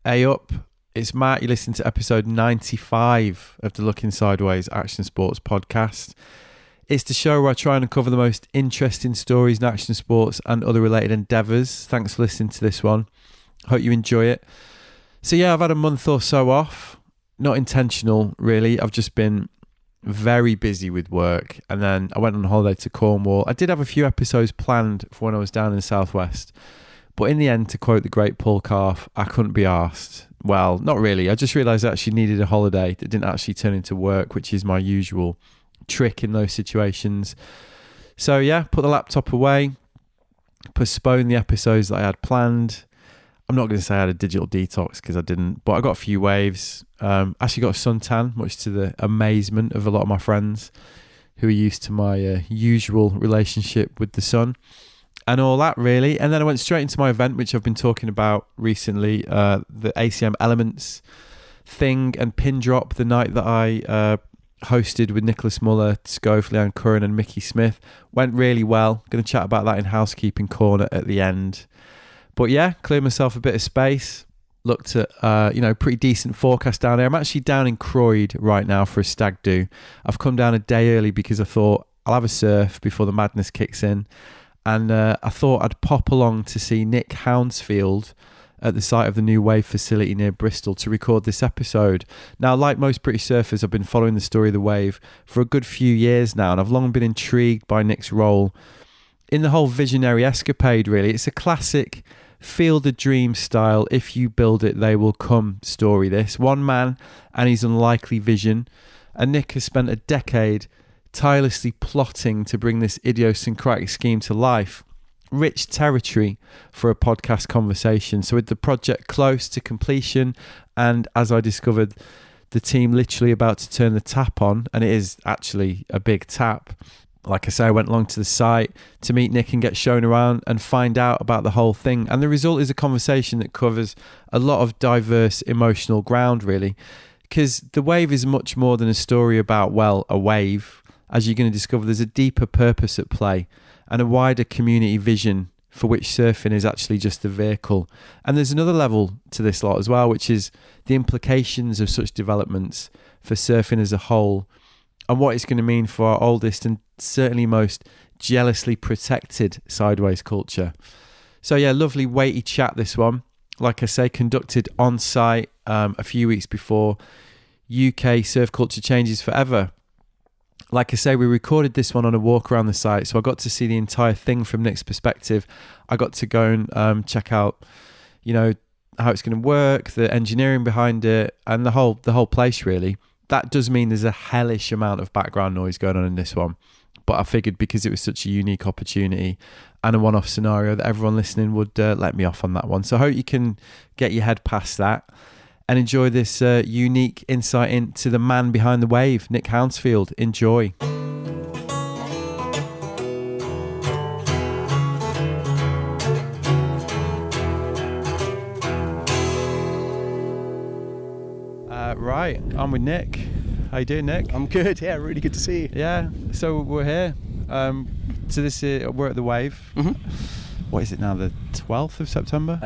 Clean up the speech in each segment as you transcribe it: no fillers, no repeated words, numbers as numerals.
Hey up, it's Matt. You listen to episode 95 of the Looking Sideways Action Sports podcast. It's the show where I try and uncover the most interesting stories in action sports and other related endeavours. Thanks for listening to this one. Hope you enjoy it. So yeah, I've had a month or so off. Not intentional, really. I've just been very busy with work, and then I went on holiday to Cornwall. I did have a few episodes planned for when I was down in the southwest, but in the end, to quote the great Paul Calf, I couldn't be arsed. Well, not really. I just realised I actually needed a holiday that didn't actually turn into work, which is my usual trick in those situations. So yeah, put the laptop away, postpone the episodes that I had planned. I'm not going to say I had a digital detox because I didn't, but I got a few waves. Actually got a suntan, much to the amazement of a lot of my friends who are used to my usual relationship with the sun and all that, really. And then I went straight into my event, which I've been talking about recently, the ACM Elements thing and pin drop, the night that I hosted with Nicholas Muller, Scove, Leanne Curran and Mickey Smith. Went really well. Going to chat about that in Housekeeping Corner at the end. But yeah, cleared myself a bit of space. Looked at, pretty decent forecast down there. I'm actually down in Croyd right now for a stag do. I've come down a day early because I thought I'll have a surf before the madness kicks in. And I thought I'd pop along to see Nick Hounsfield at the site of the new wave facility near Bristol to record this episode. Now, like most British surfers, I've been following the story of the wave for a good few years now, and I've long been intrigued by Nick's role in the whole visionary escapade, really. It's a classic field of dreams style, if you build it, they will come story, this. One man and his unlikely vision. And Nick has spent a decade tirelessly plotting to bring this idiosyncratic scheme to life. Rich territory for a podcast conversation. So with the project close to completion, and as I discovered, the team literally about to turn the tap on, and it is actually a big tap. Like I say, I went along to the site to meet Nick and get shown around and find out about the whole thing. And the result is a conversation that covers a lot of diverse emotional ground, really. Because the wave is much more than a story about, well, a wave. As you're going to discover, there's a deeper purpose at play and a wider community vision for which surfing is actually just the vehicle. And there's another level to this lot as well, which is the implications of such developments for surfing as a whole, and what it's going to mean for our oldest and certainly most jealously protected sideways culture. So yeah, lovely weighty chat, this one. Like I say, conducted on site a few weeks before UK Surf Culture Changes Forever. Like I say, we recorded this one on a walk around the site, so I got to see the entire thing from Nick's perspective. I got to go and check out, how it's going to work, the engineering behind it, and the whole place, really. That does mean there's a hellish amount of background noise going on in this one. But I figured because it was such a unique opportunity and a one-off scenario that everyone listening would let me off on that one. So I hope you can get your head past that and enjoy this unique insight into the man behind the wave, Nick Hounsfield. Enjoy. Right, I'm with Nick. How you doing, Nick? I'm good, yeah, really good to see you. Yeah, so we're here. So this is, we're at the wave. Mm-hmm. What is it now, the 12th of September?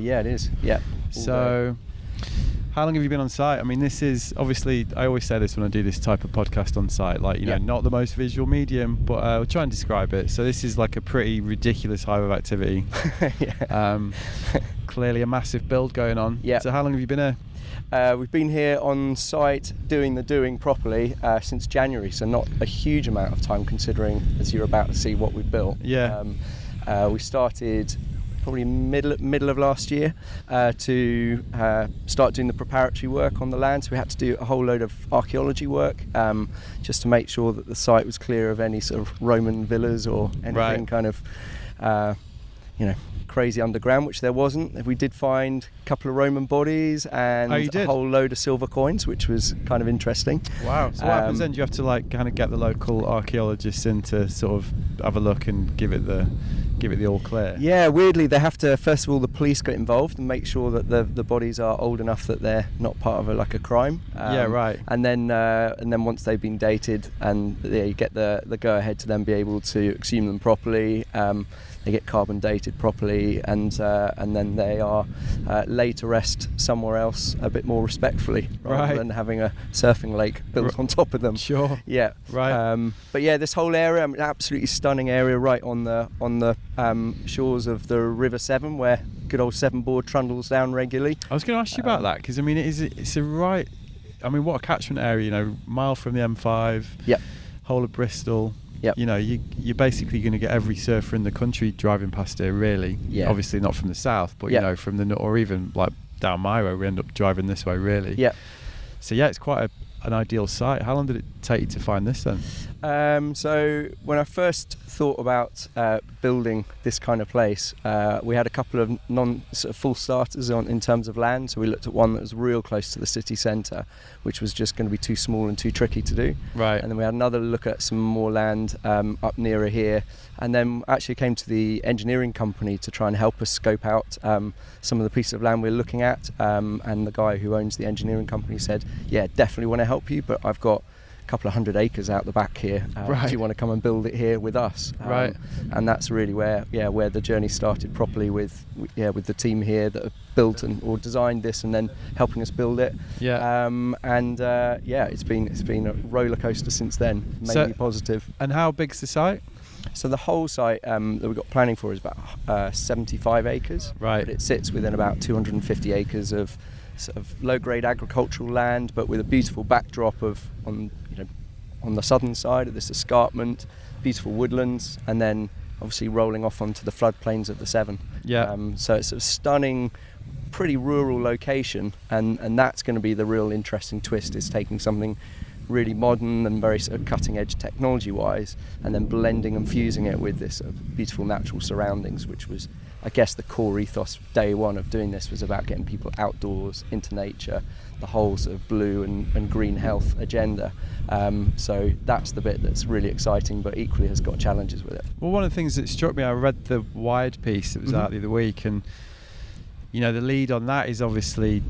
Yeah, it is, yeah. So how long have you been on site? I mean, this is, obviously, I always say this when I do this type of podcast on site, like, not the most visual medium, but I'll try and describe it. So this is like a pretty ridiculous hive of activity. Yeah. Clearly a massive build going on. Yeah. So how long have you been here? We've been here on site doing the doing properly since January, so not a huge amount of time considering, as you're about to see, what we've built. Yeah. We started probably middle of last year to start doing the preparatory work on the land. So we had to do a whole load of archaeology work just to make sure that the site was clear of any sort of Roman villas or anything kind of, crazy underground, which there wasn't. We did find a couple of Roman bodies and a whole load of silver coins, which was kind of interesting. Wow. So what happens then? Do you have to kind of get the local archaeologists in to sort of have a look and give it the give it the all clear? Yeah, weirdly they have to, first of all the police get involved and make sure that the bodies are old enough that they're not part of a crime. Yeah, right. And then once they've been dated, and you get the go ahead to then be able to exhume them properly. They get carbon dated properly, and then they are laid to rest somewhere else a bit more respectfully, rather than having a surfing lake built on top of them. Sure. Yeah. Right. But yeah, this whole area, absolutely stunning area, right on the shores of the River Severn, where good old Severn board trundles down regularly. I was going to ask you about that, because I mean it's a right. I mean, what a catchment area, mile from the M5. Yep. Whole of Bristol. Yep. You're basically going to get every surfer in the country driving past here, really. Yeah. Obviously not from the south, but from the north, or even like down my way, we end up driving this way, really. Yeah. So yeah, it's quite an ideal site. How long did it take you to find this then? So when I first thought about building this kind of place, we had a couple of full starters in terms of land. So we looked at one that was real close to the city centre, which was just going to be too small and too tricky to do. Right. And then we had another look at some more land up nearer here, and then actually came to the engineering company to try and help us scope out some of the pieces of land we're looking at. And the guy who owns the engineering company said, "Yeah, definitely want to help you, but I've got a couple of 100 acres out the back here. Right. Do you want to come and build it here with us?" Right. And that's really where the journey started properly with the team here that have built or designed this, and then helping us build it. Yeah. It's been a roller coaster since then, mainly positive. And how big's the site? So the whole site that we've got planning for is about 75 acres. Right. But it sits within about 250 acres of sort of low-grade agricultural land, but with a beautiful backdrop of on the southern side of this escarpment, beautiful woodlands, and then obviously rolling off onto the floodplains of the Severn. Yeah. So it's a stunning, pretty rural location, and that's going to be the real interesting twist, is taking something really modern and very sort of cutting edge technology wise, and then blending and fusing it with this sort of beautiful natural surroundings, which was, I guess, the core ethos day one of doing this, was about getting people outdoors, into nature, the whole sort of blue and green health agenda. So that's the bit that's really exciting, but equally has got challenges with it. Well, one of the things that struck me, I read the Wired piece that was out the other week, and the lead on that is obviously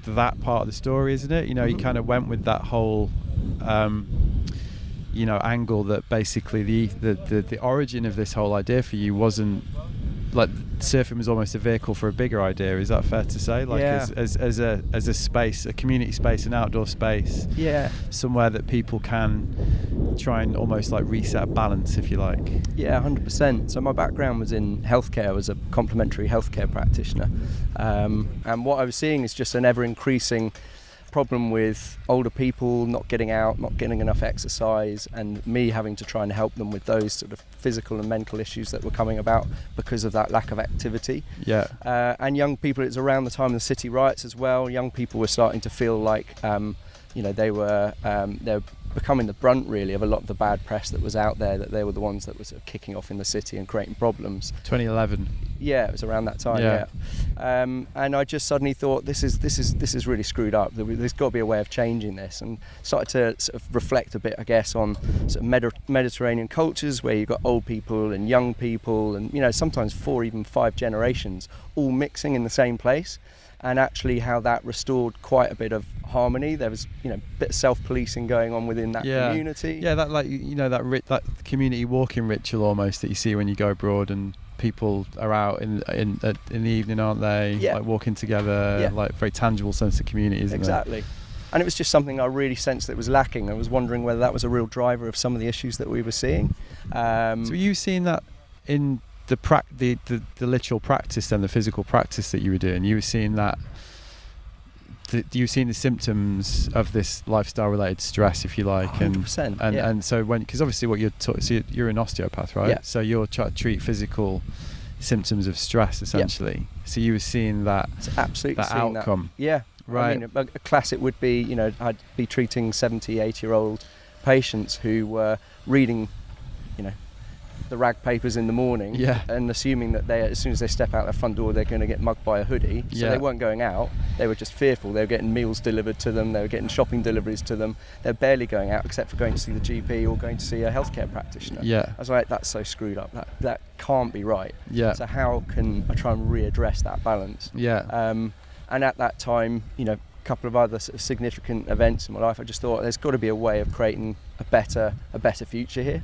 that part of the story, isn't it? You kind of went with that whole angle, that basically the origin of this whole idea for you wasn't like surfing was almost a vehicle for a bigger idea. Is that fair to say? Like, yeah. as a space, a community space, an outdoor space, yeah, somewhere that people can try and almost like reset a balance, if you like. Yeah, 100%. So my background was in healthcare. I was a complementary healthcare practitioner, and what I was seeing is just an ever increasing problem with older people not getting out, not getting enough exercise, and me having to try and help them with those sort of physical and mental issues that were coming about because of that lack of activity. Yeah. And young people, it's around the time of the city riots as well. Young people were starting to feel like they were becoming the brunt really of a lot of the bad press that was out there, that they were the ones that were sort of kicking off in the city and creating problems. 2011. Yeah, it was around that time. Yeah. And I just suddenly thought, this is really screwed up. There's got to be a way of changing this, and started to sort of reflect a bit, I guess, on sort of Mediterranean cultures where you've got old people and young people, and sometimes 4, even 5 generations all mixing in the same place. And actually how that restored quite a bit of harmony. There was a bit of self-policing going on within that community. Yeah, that that community walking ritual almost that you see when you go abroad, and people are out in the evening, aren't they? Yeah. Like walking together, like very tangible sense of community, isn't it? Exactly. And it was just something I really sensed that was lacking. I was wondering whether that was a real driver of some of the issues that we were seeing. So were you seeing that in the literal practice, then the physical practice that you were doing? You were seeing that. You were seeing the symptoms of this lifestyle-related stress, if you like, 100%, and so because obviously what you're an osteopath, right? Yeah. So you're trying to treat physical symptoms of stress, essentially. Yeah. So you were seeing that. It's absolutely that outcome. That. Yeah. Right. I mean, a classic would be, I'd be treating 70, 80-year-old patients who were reading, the rag papers in the morning, and assuming that as soon as they step out their front door, they're going to get mugged by a hoodie. So they weren't going out. They were just fearful. They were getting meals delivered to them. They were getting shopping deliveries to them. They're barely going out except for going to see the GP or going to see a healthcare practitioner. I was like, that's so screwed up. That can't be right. So how can I try and readdress that balance? And at that time, a couple of other sort of significant events in my life, I just thought there's got to be a way of creating a better future here.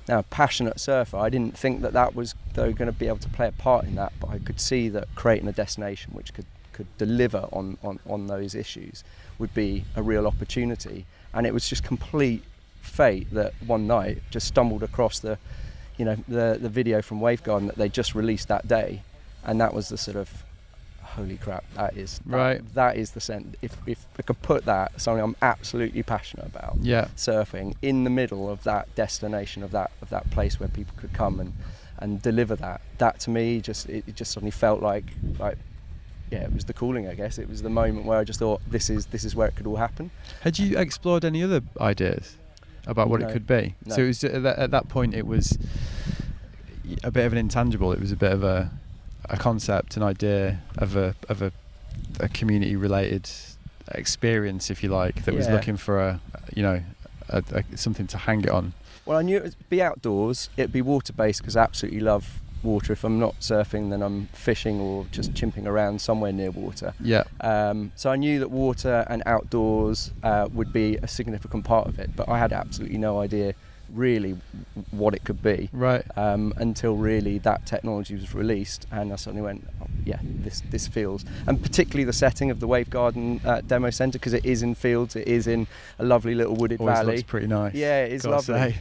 Now, passionate surfer, I didn't think that they were going to be able to play a part in that, but I could see that creating a destination which could deliver on those issues would be a real opportunity. And it was just complete fate that one night just stumbled across the video from Wavegarden that they just released that day, and that was the sort of, holy crap, that is the sense. If I could put that, something I'm absolutely passionate about, surfing in the middle of that destination, of that place where people could come and deliver that to me, it just suddenly felt like it was the calling, I guess. It was the moment where I just thought, this is where it could all happen. Had you explored any other ideas about what it could be? No. So it was at that point, it was a bit of an intangible. It was a bit of a concept, an idea of a community related experience, if you like, that was looking for a something to hang it on. Well, I knew it would be outdoors, it'd be water based, because I absolutely love water. If I'm not surfing, then I'm fishing or just chimping around somewhere near water. So I knew that water and outdoors would be a significant part of it, but I had absolutely no idea really what it could be, until really that technology was released, and I suddenly went, this feels, and particularly the setting of the Wavegarden demo centre, because it is in fields, it is in a lovely little wooded valley. Looks pretty nice. It is lovely.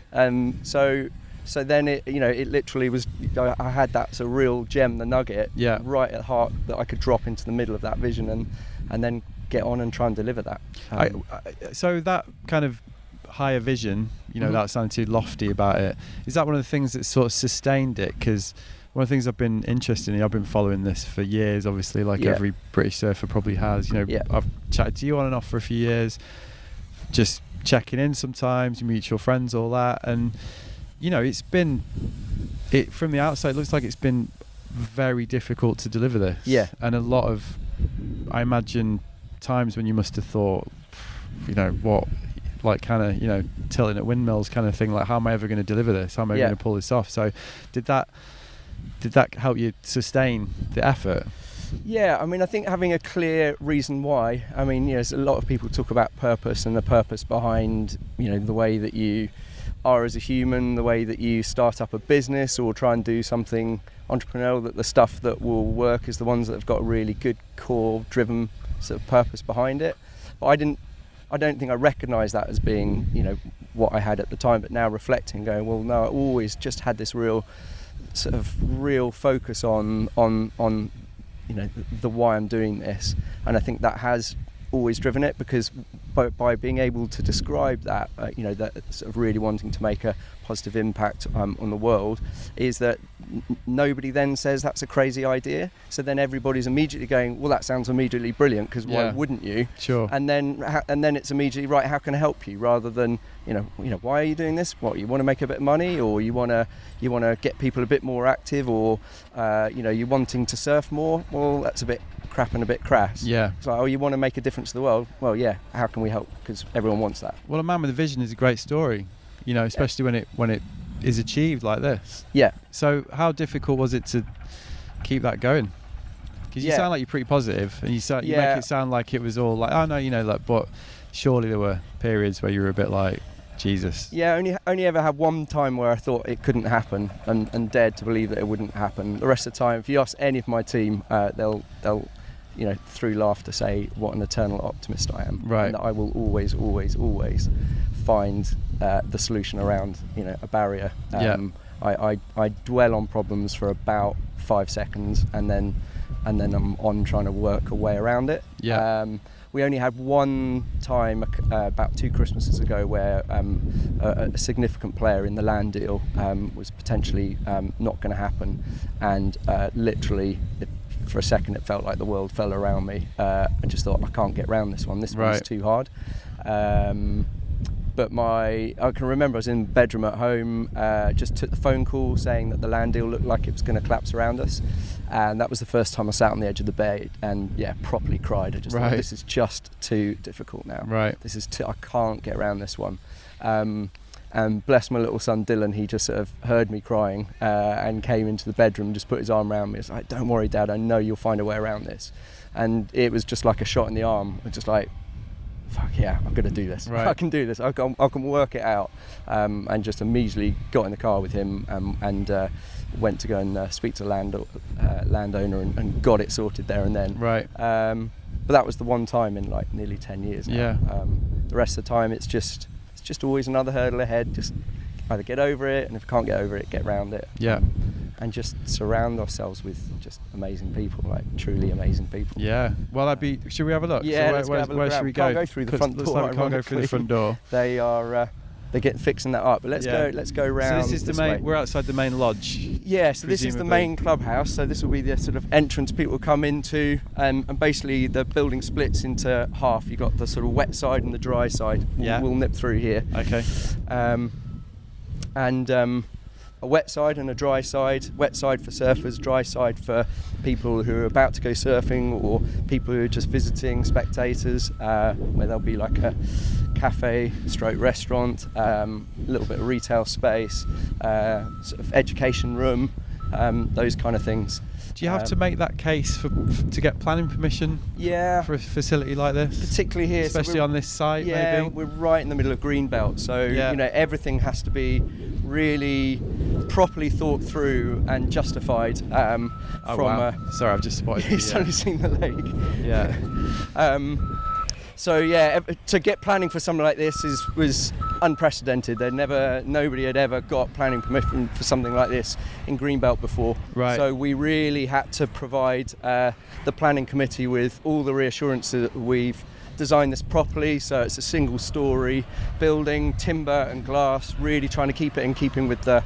So then it literally was, I had that sort of real gem, the nugget, right at the heart, that I could drop into the middle of that vision and then get on and try and deliver that. So that kind of higher vision, that sounded too lofty about it. Is that one of the things that sort of sustained it? Because one of the things I've been interested in, I've been following this for years, obviously, like every British surfer probably has. I've chatted to you on and off for a few years, just checking in sometimes, mutual friends, all that, and it's been, from the outside, it looks like it's been very difficult to deliver this. And a lot of, I imagine, times when you must have thought, what, like kind of, tilting at windmills kind of thing, like, how am I ever going to deliver this? How am I going to pull this off? So did that help you sustain the effort? I think having a clear reason why. A lot of people talk about purpose and the purpose behind, the way that you are as a human, the way that you start up a business or try and do something entrepreneurial, that the stuff that will work is the ones that have got a really good core driven sort of purpose behind it. But I don't think I recognised that as being, what I had at the time, but now reflecting, going, well, no, I always just had this real focus on the why I'm doing this, and I think that has always driven it, because by being able to describe that, that sort of really wanting to make a positive impact on the world, is that nobody then says that's a crazy idea. So then everybody's immediately going, well, that sounds immediately brilliant, because why wouldn't you? Sure. And then it's immediately, right, how can I help you? Rather than why are you doing this? What, you want to make a bit of money, or you want to get people a bit more active, or you're wanting to surf more? Well, that's a bit crap and a bit crass. So, you want to make a difference to the world? Well, how can we help? Because everyone wants that. Well, A Man with a Vision is a great story, especially when it is achieved like this. So how difficult was it to keep that going? Because you sound like you're pretty positive, and you make it sound like it was all like, oh no, but surely there were periods where you were a bit like, Jesus. Only ever had one time where I thought it couldn't happen, and dared to believe that it wouldn't happen. The rest of the time, if you ask any of my team, they'll through laughter say what an eternal optimist I am, and that I will always find the solution around a barrier. I dwell on problems for about 5 seconds, and then I'm on trying to work a way around it. We only had one time about 2 Christmases ago where a significant player in the land deal was potentially not going to happen, and literally for a second it felt like the world fell around me. I just thought, I can't get around this one. This one's too hard. But I can remember I was in the bedroom at home, just took the phone call saying that the land deal looked like it was going to collapse around us, and that was the first time I sat on the edge of the bed and properly cried. I just thought, this is just too difficult now. Right. I can't get around this one. And bless my little son Dylan, he just sort of heard me crying and came into the bedroom and just put his arm around me. It's like, don't worry, Dad, I know you'll find a way around this. And it was just like a shot in the arm. It's just like, fuck yeah, I'm going to do this. Right. I can do this. I can work it out. And just immediately got in the car with him and went to go and speak to the landowner and got it sorted there and then. Right. But that was the one time in like nearly 10 years now. Yeah. The rest of the time it's just always another hurdle ahead. Just either get over it, and if you can't get over it, get around it. Yeah. And just surround ourselves with just amazing people, like truly amazing people. Yeah. Well, should we have a look? Yeah, so let's go have a look where should around. we go? Can't go through the front door. Like we can't go through the front door. They are they're getting fixing that up. But let's go around. So this is the main. We're outside the main lodge. Yeah. So this is the main clubhouse. So this will be the sort of entrance people come into, and basically the building splits into half. You've got the sort of wet side and the dry side. We'll nip through here. Okay. A wet side and a dry side. Wet side for surfers, dry side for people who are about to go surfing or people who are just visiting, spectators, where there'll be like a cafe stroke restaurant, a little bit of retail space, sort of education room, those kind of things. Do you have to make that case to get planning permission for a facility like this? Particularly here. Especially on this site, yeah, maybe? We're right in the middle of Greenbelt, so everything has to be really properly thought through and justified Sorry, I've just spotted you. He's only seen the lake. Yeah. To get planning for something like this was unprecedented. Nobody had ever got planning permission for something like this in Greenbelt before. Right. So we really had to provide the planning committee with all the reassurance that we've designed this properly. So it's a single story building, timber and glass, really trying to keep it in keeping with the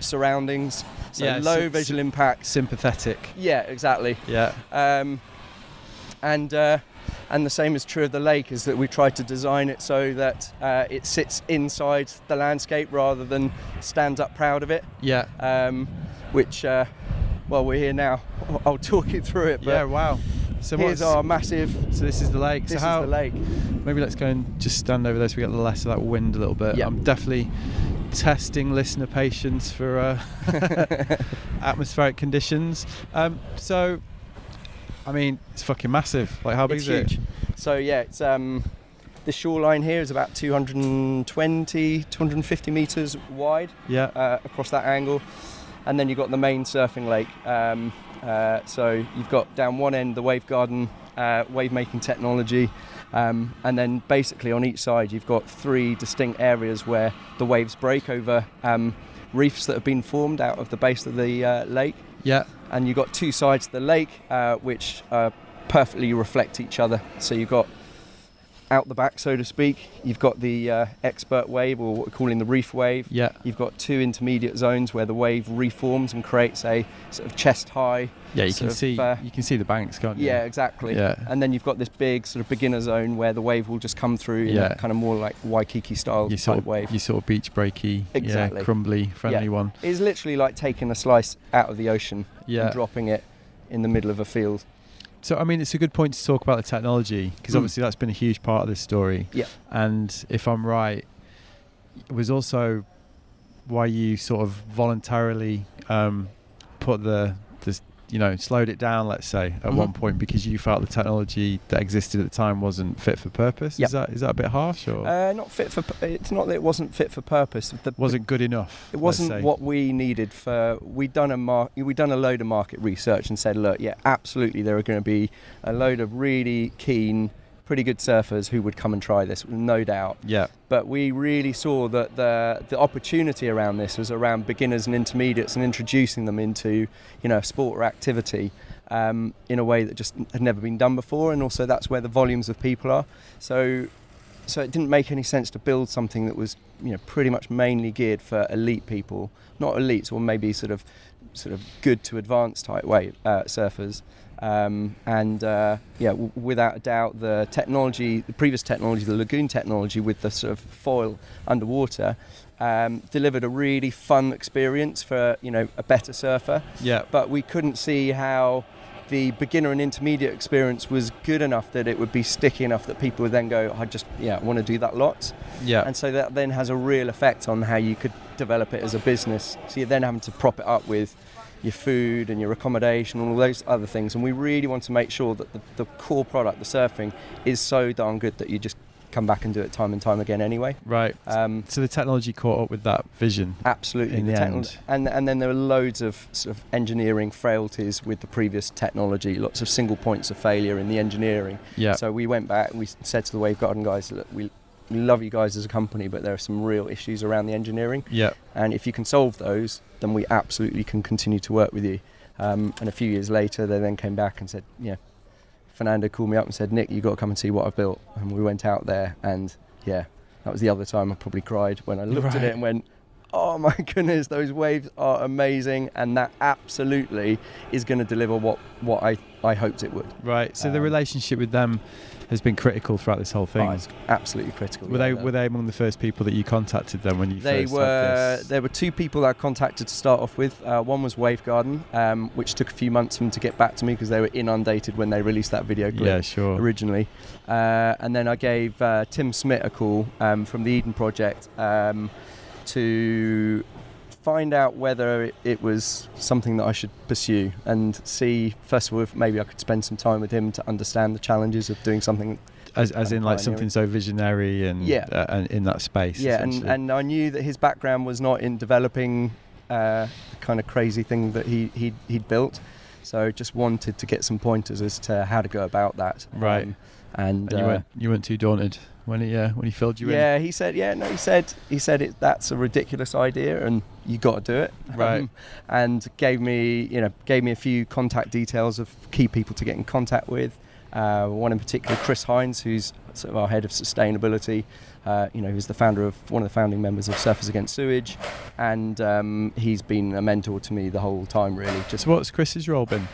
surroundings. So low visual impact. Sympathetic. Yeah, exactly. Yeah. And the same is true of the lake, is that we tried to design it so that it sits inside the landscape rather than stands up proud of it. Yeah. Which, we're here now. I'll talk you through it. But yeah, wow. So here's our massive... So this is the lake. This is the lake. Maybe let's go and just stand over there so we get less of that wind a little bit. Yep. I'm definitely testing listener patience for atmospheric conditions. It's fucking massive. Like, how big is huge. It? So it's the shoreline here is about 250 metres wide. Yeah. Across that angle, and then you've got the main surfing lake. So you've got down one end the wave garden, wave making technology, and then basically on each side you've got three distinct areas where the waves break over reefs that have been formed out of the base of the lake. Yeah. And you've got two sides to the lake which perfectly reflect each other. So you've got out the back, so to speak, you've got the expert wave, or what we're calling the reef wave. Yeah. You've got two intermediate zones where the wave reforms and creates a sort of chest high. Yeah, you can see the banks, can't you? Yeah, exactly. Yeah. And then you've got this big sort of beginner zone where the wave will just come through in a kind of more like Waikiki style type wave. You sort of beach breaky, exactly. Crumbly, friendly one. It's literally like taking a slice out of the ocean and dropping it in the middle of a field. So, it's a good point to talk about the technology, because obviously that's been a huge part of this story. Yeah. And if I'm right, it was also why you sort of voluntarily put slowed it down, let's say, at one point, because you felt the technology that existed at the time wasn't fit for purpose. Yep. Is that a bit harsh, or not fit for? It's not that it wasn't fit for purpose. Wasn't good enough. It wasn't what we needed for. We'd done a load of market research and said, look, yeah, absolutely, there are going to be a load of really keen, pretty good surfers who would come and try this, no doubt. Yeah. But we really saw that the opportunity around this was around beginners and intermediates and introducing them into, sport or activity in a way that just had never been done before, and also that's where the volumes of people are. So it didn't make any sense to build something that was, pretty much mainly geared for elite people, not elites, or maybe sort of good to advanced type surfers. Without a doubt, the previous technology, the lagoon technology with the sort of foil underwater, delivered a really fun experience for a better surfer. Yeah. But we couldn't see how the beginner and intermediate experience was good enough that it would be sticky enough that people would then go, I want to do that lot. Yeah. And so that then has a real effect on how you could develop it as a business. So you're then having to prop it up with your food and your accommodation and all those other things. And we really want to make sure that the core product, the surfing, is so darn good that you just come back and do it time and time again anyway. Right. So the technology caught up with that vision. Absolutely. In the end. And then there were loads of sort of engineering frailties with the previous technology, lots of single points of failure in the engineering. Yeah. So we went back and we said to the Wave Garden guys, look, we love you guys as a company, but there are some real issues around the engineering. Yeah. And if you can solve those, then we absolutely can continue to work with you. And a few years later, they then came back and said, Fernando called me up and said, Nick, you've got to come and see what I've built. And we went out there, and that was the other time I probably cried when I looked at it and went, oh my goodness, those waves are amazing, and that absolutely is going to deliver what I hoped it would. Right. So the relationship with them has been critical throughout this whole thing. Oh, it's absolutely critical. Were they among the first people that you contacted then when you first had this? There were two people that I contacted to start off with. One was Wave Garden, which took a few months for them to get back to me because they were inundated when they released that video clip originally. And then I gave Tim Smith a call from the Eden Project to find out whether it was something that I should pursue and see, first of all, if maybe I could spend some time with him to understand the challenges of doing something as in like something so visionary and in that space. Yeah, and I knew that his background was not in developing the kind of crazy thing that he'd built, so just wanted to get some pointers as to how to go about that. Right. And you weren't too daunted when he filled you in. Yeah, he said that's a ridiculous idea and you got to do it. Right. And gave me a few contact details of key people to get in contact with. One in particular, Chris Hines, who's sort of our head of sustainability. Who's the founder of one of the founding members of Surfers Against Sewage, and he's been a mentor to me the whole time, really. So what's Chris's role been?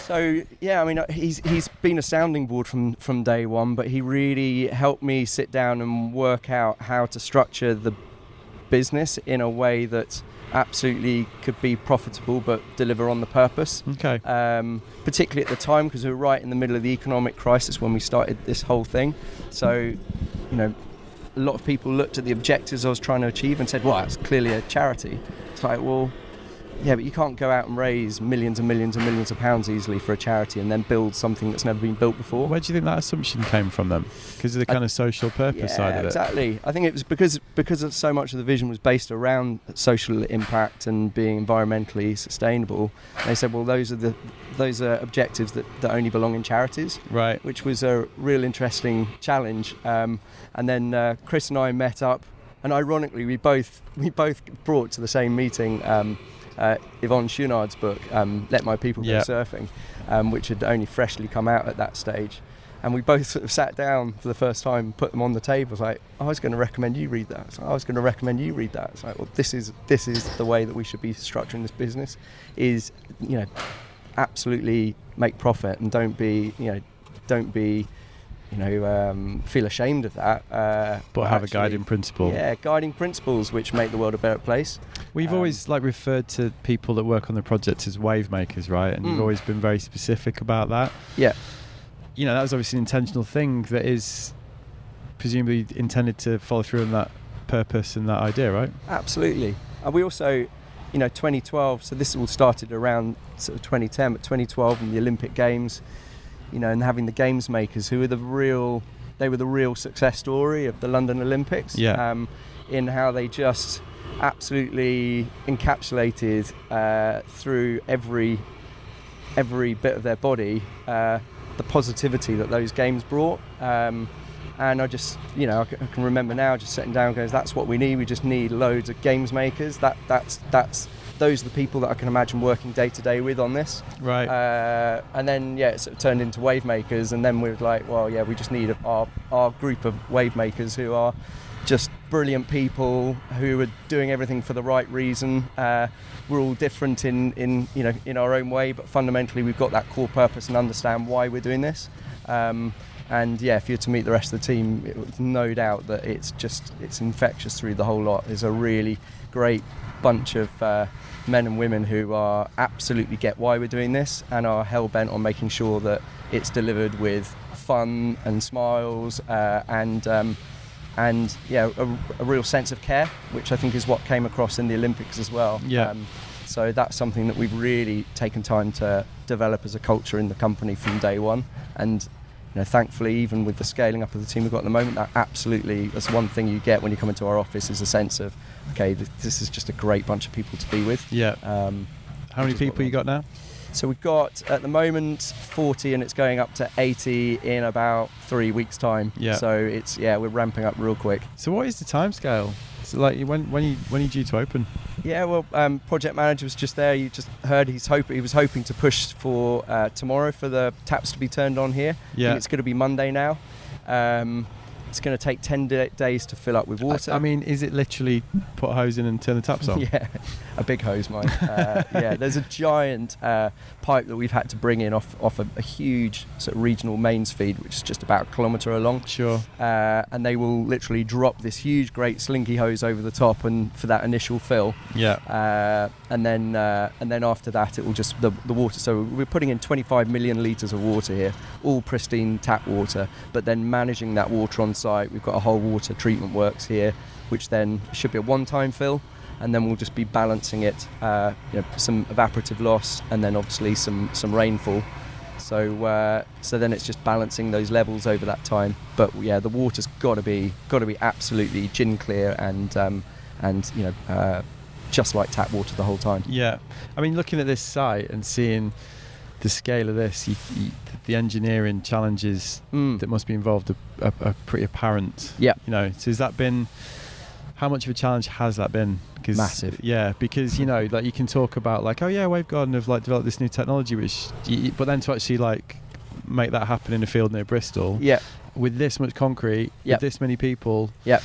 So he's been a sounding board from day one, but he really helped me sit down and work out how to structure the business in a way that absolutely could be profitable but deliver on the purpose. Okay. Particularly at the time, because we were right in the middle of the economic crisis when we started this whole thing. So, a lot of people looked at the objectives I was trying to achieve and said, well, it's clearly a charity. It's like, well, yeah, but you can't go out and raise millions and millions and millions of pounds easily for a charity and then build something that's never been built before. Where do you think that assumption came from then? Because of the kind of social purpose side of it? Exactly. I think it was because of so much of the vision was based around social impact and being environmentally sustainable. They said, well, those are objectives that only belong in charities. Right. Which was a real interesting challenge. And then Chris and I met up, and ironically, we both brought to the same meeting Yvonne Chouinard's book, Let My People Go Surfing, which had only freshly come out at that stage. And we both sort of sat down for the first time and put them on the table. It's like, I was going to recommend you read that. I was going to recommend you read that. It's like, well, this is the way that we should be structuring this business, is, absolutely make profit and don't be feel ashamed of that. But have a guiding principle. Yeah, guiding principles which make the world a better place. We've always referred to people that work on the project as wave makers, right? And you've always been very specific about that. Yeah. That was obviously an intentional thing that is presumably intended to follow through on that purpose and that idea, right? Absolutely. And we also, 2012, so this all started around sort of 2010, but 2012 and the Olympic Games, and having the games makers who were the real success story of the London Olympics. Yeah. In how they just absolutely encapsulated through every bit of their body the positivity that those games brought. And I just, I can remember now just sitting down and going, that's what we need. We just need loads of games makers. Those are the people that I can imagine working day to day with on this. Right. And then, it sort of turned into wave makers. And then we were like, well, we just need our group of wave makers who are just brilliant people who are doing everything for the right reason. We're all different in our own way, but fundamentally we've got that core purpose and understand why we're doing this. And yeah, if you're to meet the rest of the team, it's no doubt that it's infectious through the whole lot. There's a really great bunch of men and women who are absolutely get why we're doing this and are hell-bent on making sure that it's delivered with fun and smiles and a real sense of care, which I think is what came across in the Olympics as well. Yeah. So that's something that we've really taken time to develop as a culture in the company from day one. And thankfully, even with the scaling up of the team we've got at the moment, that's one thing you get when you come into our office is a sense of, okay, this is just a great bunch of people to be with. Yeah. How many people you got now? So we've got at the moment 40, and it's going up to 80 in about 3 weeks' time. Yeah. So we're ramping up real quick. So what is the timescale? So like when are you due to open? Yeah, well, project manager was just there. You just heard he was hoping to push for tomorrow for the taps to be turned on here. Yeah. I think it's going to be Monday now. It's going to take 10 days to fill up with water. I mean, is it literally put a hose in and turn the taps on? Yeah, a big hose, mate. There's a giant pipe that we've had to bring in off a huge sort of regional mains feed, which is just about a kilometre along. Sure. And they will literally drop this huge, great slinky hose over the top, and for that initial fill. Yeah. And then after that, it will just the water. So we're putting in 25 million litres of water here, all pristine tap water, but then managing that water on site. We've got a whole water treatment works here, which then should be a one-time fill, and then we'll just be balancing it, some evaporative loss, and then obviously some rainfall. So then it's just balancing those levels over that time. But yeah, the water's got to be absolutely gin clear and just like tap water the whole time. Yeah, I mean, looking at this site and seeing the scale of this, the engineering challenges that must be involved are pretty apparent. Yeah. So has that been? How much of a challenge has that been? Massive. Yeah, because like you can talk about like, oh yeah, Wavegarden have like developed this new technology, but then to actually like make that happen in a field near Bristol. Yeah. With this much concrete, with this many people. Yeah.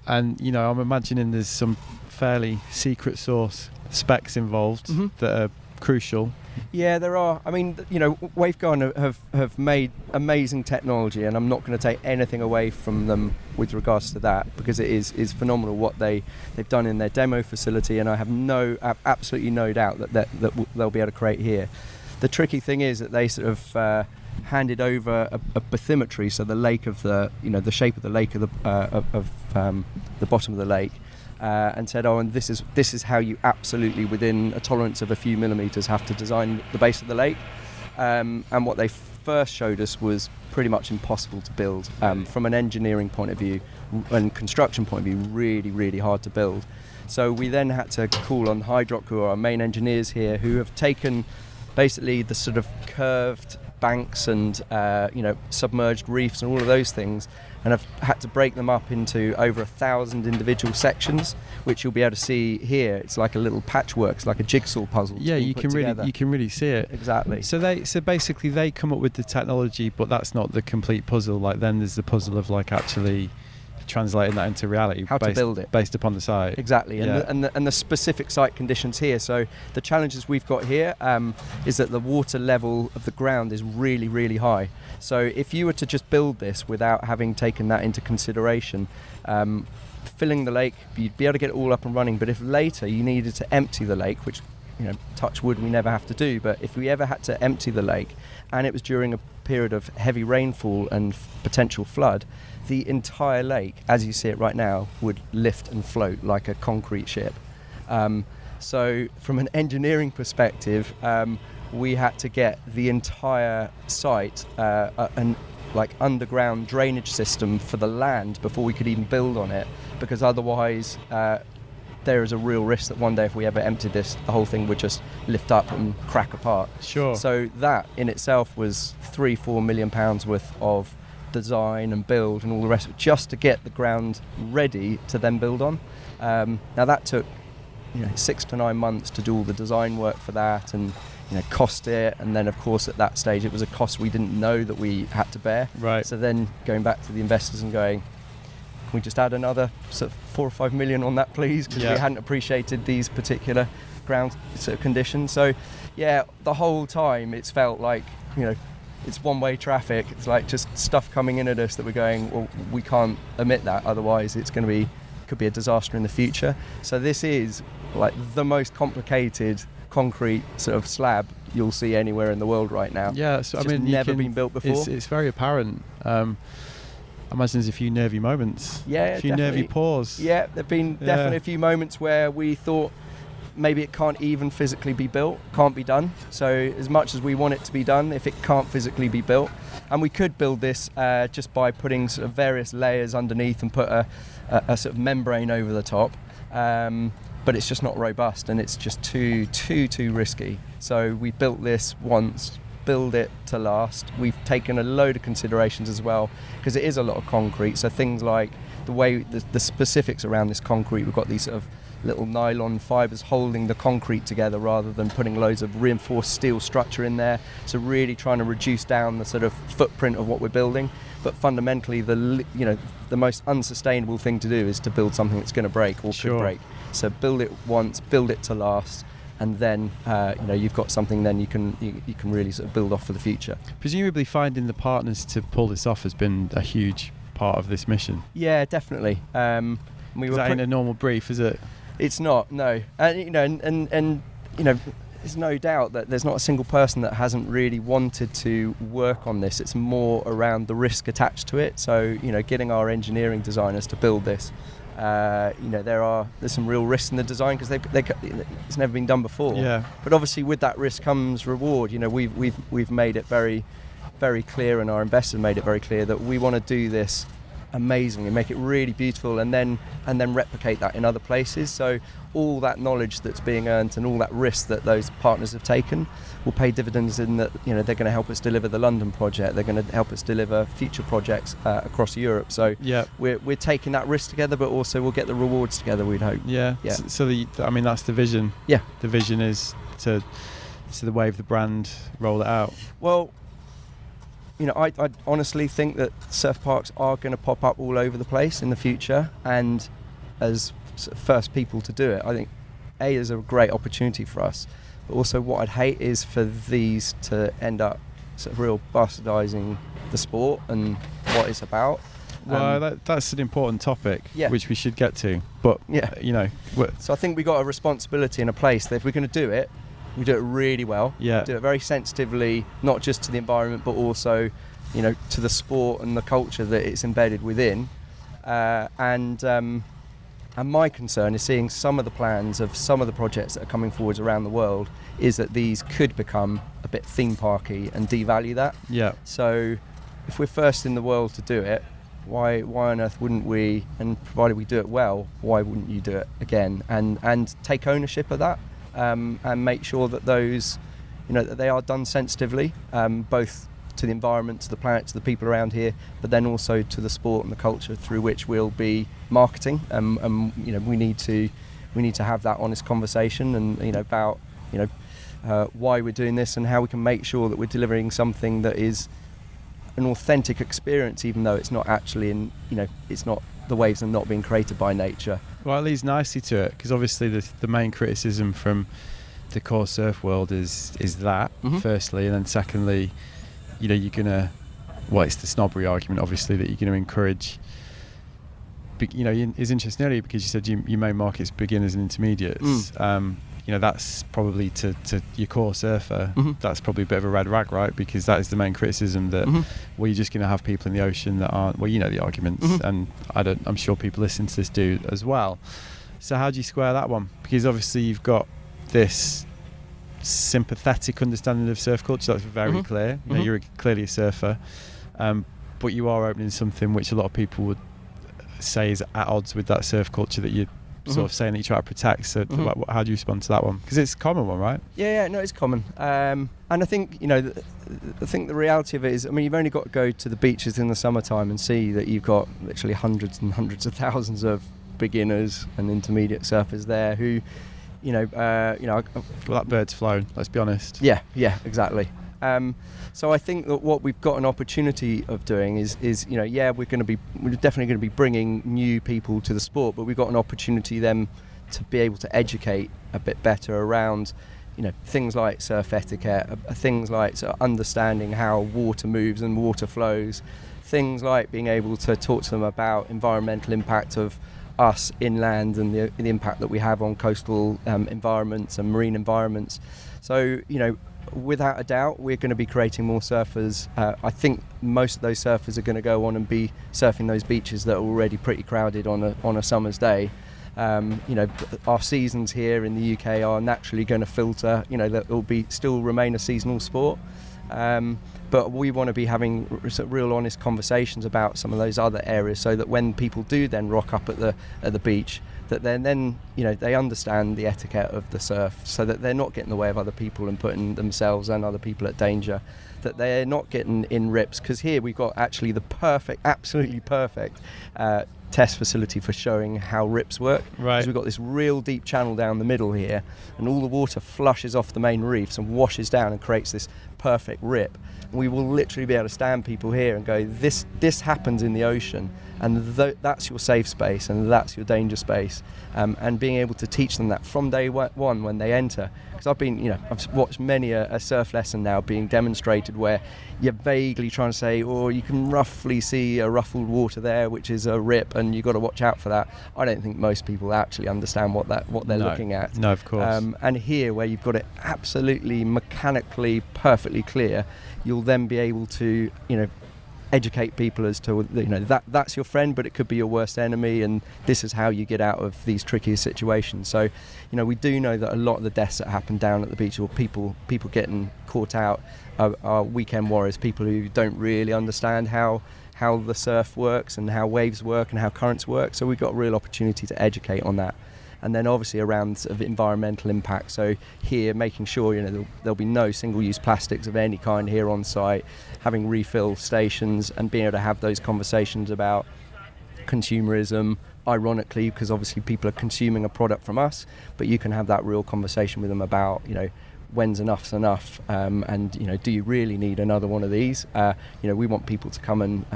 And I'm imagining there's some fairly secret sauce specs involved that are crucial. Yeah, there are. I mean, Wavegarden have made amazing technology, and I'm not going to take anything away from them with regards to that, because it is phenomenal what they've done in their demo facility, and I have absolutely no doubt that they'll be able to create here. The tricky thing is that they sort of handed over a bathymetry, so the lake of the shape of the lake of the bottom of the lake. And said, and this is how you absolutely, within a tolerance of a few millimetres, have to design the base of the lake. And what they first showed us was pretty much impossible to build. From an engineering point of view and construction point of view, really, really hard to build. So we then had to call on Hydrock, who are our main engineers here, who have taken basically the sort of curved banks and submerged reefs and all of those things, and have had to break them up into over 1,000 individual sections, which you'll be able to see here. It's like a little patchwork, it's like a jigsaw puzzle. Yeah, you can really see it. Exactly. So basically they come up with the technology, but that's not the complete puzzle. Like then there's the puzzle of like actually translating that into reality. How to build it based upon the site. Exactly. And the specific site conditions here. So the challenges we've got here is that the water level of the ground is really, really high. So if you were to just build this without having taken that into consideration, filling the lake, you'd be able to get it all up and running. But if later you needed to empty the lake, which touch wood, we never have to do, but if we ever had to empty the lake and it was during a period of heavy rainfall and potential flood, the entire lake, as you see it right now, would lift and float like a concrete ship. So from an engineering perspective, we had to get the entire site an underground drainage system for the land before we could even build on it, because otherwise there is a real risk that one day if we ever emptied this, the whole thing would just lift up and crack apart. Sure. So that in itself was £3-4 million worth of design and build and all the rest of it, just to get the ground ready to then build on. Now that took 6 to 9 months to do all the design work for that, and cost it, and then of course at that stage it was a cost we didn't know that we had to bear. Right. So then going back to the investors and going, we just add another sort of 4 or 5 million on that, please, because we hadn't appreciated these particular ground sort of conditions. So yeah, the whole time it's felt like, you know, it's one-way traffic. It's like just stuff coming in at us that we're going, well, we can't omit that, otherwise it's going to be, could be a disaster in the future. So this is like the most complicated concrete sort of slab you'll see anywhere in the world right now. Yeah, so it's I mean, never been built before. It's very apparent. I imagine there's a few nervy moments. Yeah, a few definitely. nervy pause. Yeah, there've been definitely a few moments where we thought maybe it can't even physically be built, can't be done. So as much as we want it to be done, if it can't physically be built, and we could build this just by putting sort of various layers underneath and put a sort of membrane over the top. But it's just not robust, and it's just too risky. So we built this once, build it to last. We've taken a load of considerations as well, because it is a lot of concrete. So things like the way the specifics around this concrete, we've got these sort of little nylon fibres holding the concrete together rather than putting loads of reinforced steel structure in there. So really trying to reduce down the sort of footprint of what we're building. But fundamentally, the most unsustainable thing to do is to build something that's going to break or could break. So build it once, build it to last, and then you've got something. Then you can really sort of build off for the future. Presumably, finding the partners to pull this off has been a huge part of this mission. Yeah, definitely. That ain't a normal brief, is it? It's not, no. And there's no doubt that there's not a single person that hasn't really wanted to work on this. It's more around the risk attached to it. So, getting our engineering designers to build this, there's some real risks in the design, because it's never been done before. Yeah. But obviously with that risk comes reward. We've made it very, very clear, and our investors made it very clear that we want to do this amazing and make it really beautiful, and then replicate that in other places. So all that knowledge that's being earned and all that risk that those partners have taken will pay dividends in that, they're going to help us deliver the London project, they're going to help us deliver future projects across Europe. So we're taking that risk together, but also we'll get the rewards together, we'd hope. So that's the vision. The vision is to the wave the brand, roll it out. Well, I honestly think that surf parks are going to pop up all over the place in the future, and as first people to do it, I think is a great opportunity for us. But also what I'd hate is for these to end up sort of real bastardising the sport and what it's about. Well, that's an important topic, which we should get to. But, So I think we got a responsibility and a place that if we're going to do it, we do it really well. Do it very sensitively, not just to the environment, but also, to the sport and the culture that it's embedded within. And my concern is seeing some of the plans of some of the projects that are coming forwards around the world is that these could become a bit theme parky and devalue that. So if we're first in the world to do it, why on earth wouldn't we? And provided we do it well, why wouldn't you do it again? And take ownership of that. And make sure that those, that they are done sensitively, both to the environment, to the planet, to the people around here, but then also to the sport and the culture through which we'll be marketing. We need to have that honest conversation and about why we're doing this and how we can make sure that we're delivering something that is an authentic experience, even though it's not actually it's not, the waves are not being created by nature. Well, it leads nicely to it, because obviously the main criticism from the core surf world is that, firstly, and then secondly, you're going to, it's the snobbery argument, obviously, that you're going to encourage. It's interesting earlier because you said you main market's beginners and intermediates. That's probably to your core surfer. That's probably a bit of a red rag, right? Because that is the main criticism, that you're just going to have people in the ocean that aren't. Well, the arguments, and I'm sure people listening to this do as well. So how do you square that one? Because obviously you've got this sympathetic understanding of surf culture that's very clear. You're clearly a surfer, but you are opening something which a lot of people would say is at odds with that surf culture that you're sort of saying that you try to protect. So how do you respond to that one? Because it's a common one, right? No, it's common. And I think the reality of it is, you've only got to go to the beaches in the summertime and see that you've got literally hundreds and hundreds of thousands of beginners and intermediate surfers there who, well, that bird's flown, let's be honest. Yeah, exactly. So I think that what we've got an opportunity of doing is we're definitely going to be bringing new people to the sport, but we've got an opportunity then to be able to educate a bit better around things like surf etiquette, things like sort of understanding how water moves and water flows, things like being able to talk to them about environmental impact of us inland and the impact that we have on coastal environments and marine environments. So without a doubt we're going to be creating more surfers. I think most of those surfers are going to go on and be surfing those beaches that are already pretty crowded on a summer's day. Our seasons here in the UK are naturally going to filter, that will still remain a seasonal sport, but we want to be having real honest conversations about some of those other areas, so that when people do then rock up at the beach, that then they understand the etiquette of the surf, so that they're not getting in the way of other people and putting themselves and other people at danger, that they're not getting in rips, because here we've got actually absolutely perfect test facility for showing how rips work. Right. Because we've got this real deep channel down the middle here, and all the water flushes off the main reefs and washes down and creates this perfect rip. We will literally be able to stand people here and go, this happens in the ocean, and that's your safe space and that's your danger space, and being able to teach them that from day one when they enter. Because I've watched many a surf lesson now being demonstrated where you're vaguely trying to say, you can roughly see a ruffled water there, which is a rip, and you've got to watch out for that. I don't think most people actually understand what they're looking at. No, of course. And here, where you've got it absolutely mechanically perfectly clear, you'll then be able to educate people as to that's your friend, but it could be your worst enemy, and this is how you get out of these tricky situations. So we do know that a lot of the deaths that happen down at the beach, or people getting caught out, are weekend warriors, people who don't really understand how the surf works and how waves work and how currents work. So we've got a real opportunity to educate on that. And then obviously around sort of environmental impact. So here, making sure there'll be no single-use plastics of any kind here on site, having refill stations, and being able to have those conversations about consumerism, ironically, because obviously people are consuming a product from us, but you can have that real conversation with them about, when's enough's enough, and do you really need another one of these? We want people to come and,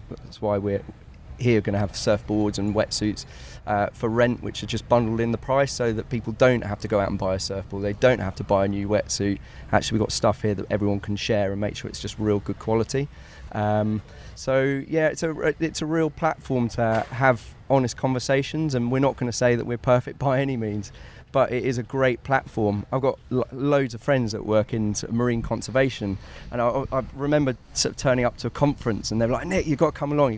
that's why we're here going to have surfboards and wetsuits for rent, which are just bundled in the price, so that people don't have to go out and buy a surfboard, they don't have to buy a new wetsuit. Actually, we've got stuff here that everyone can share and make sure it's just real good quality. It's a real platform to have honest conversations, and we're not going to say that we're perfect by any means, but it is a great platform. I've got loads of friends that work in sort of marine conservation, and I remember sort of turning up to a conference and they were like, Nick, you've got to come along,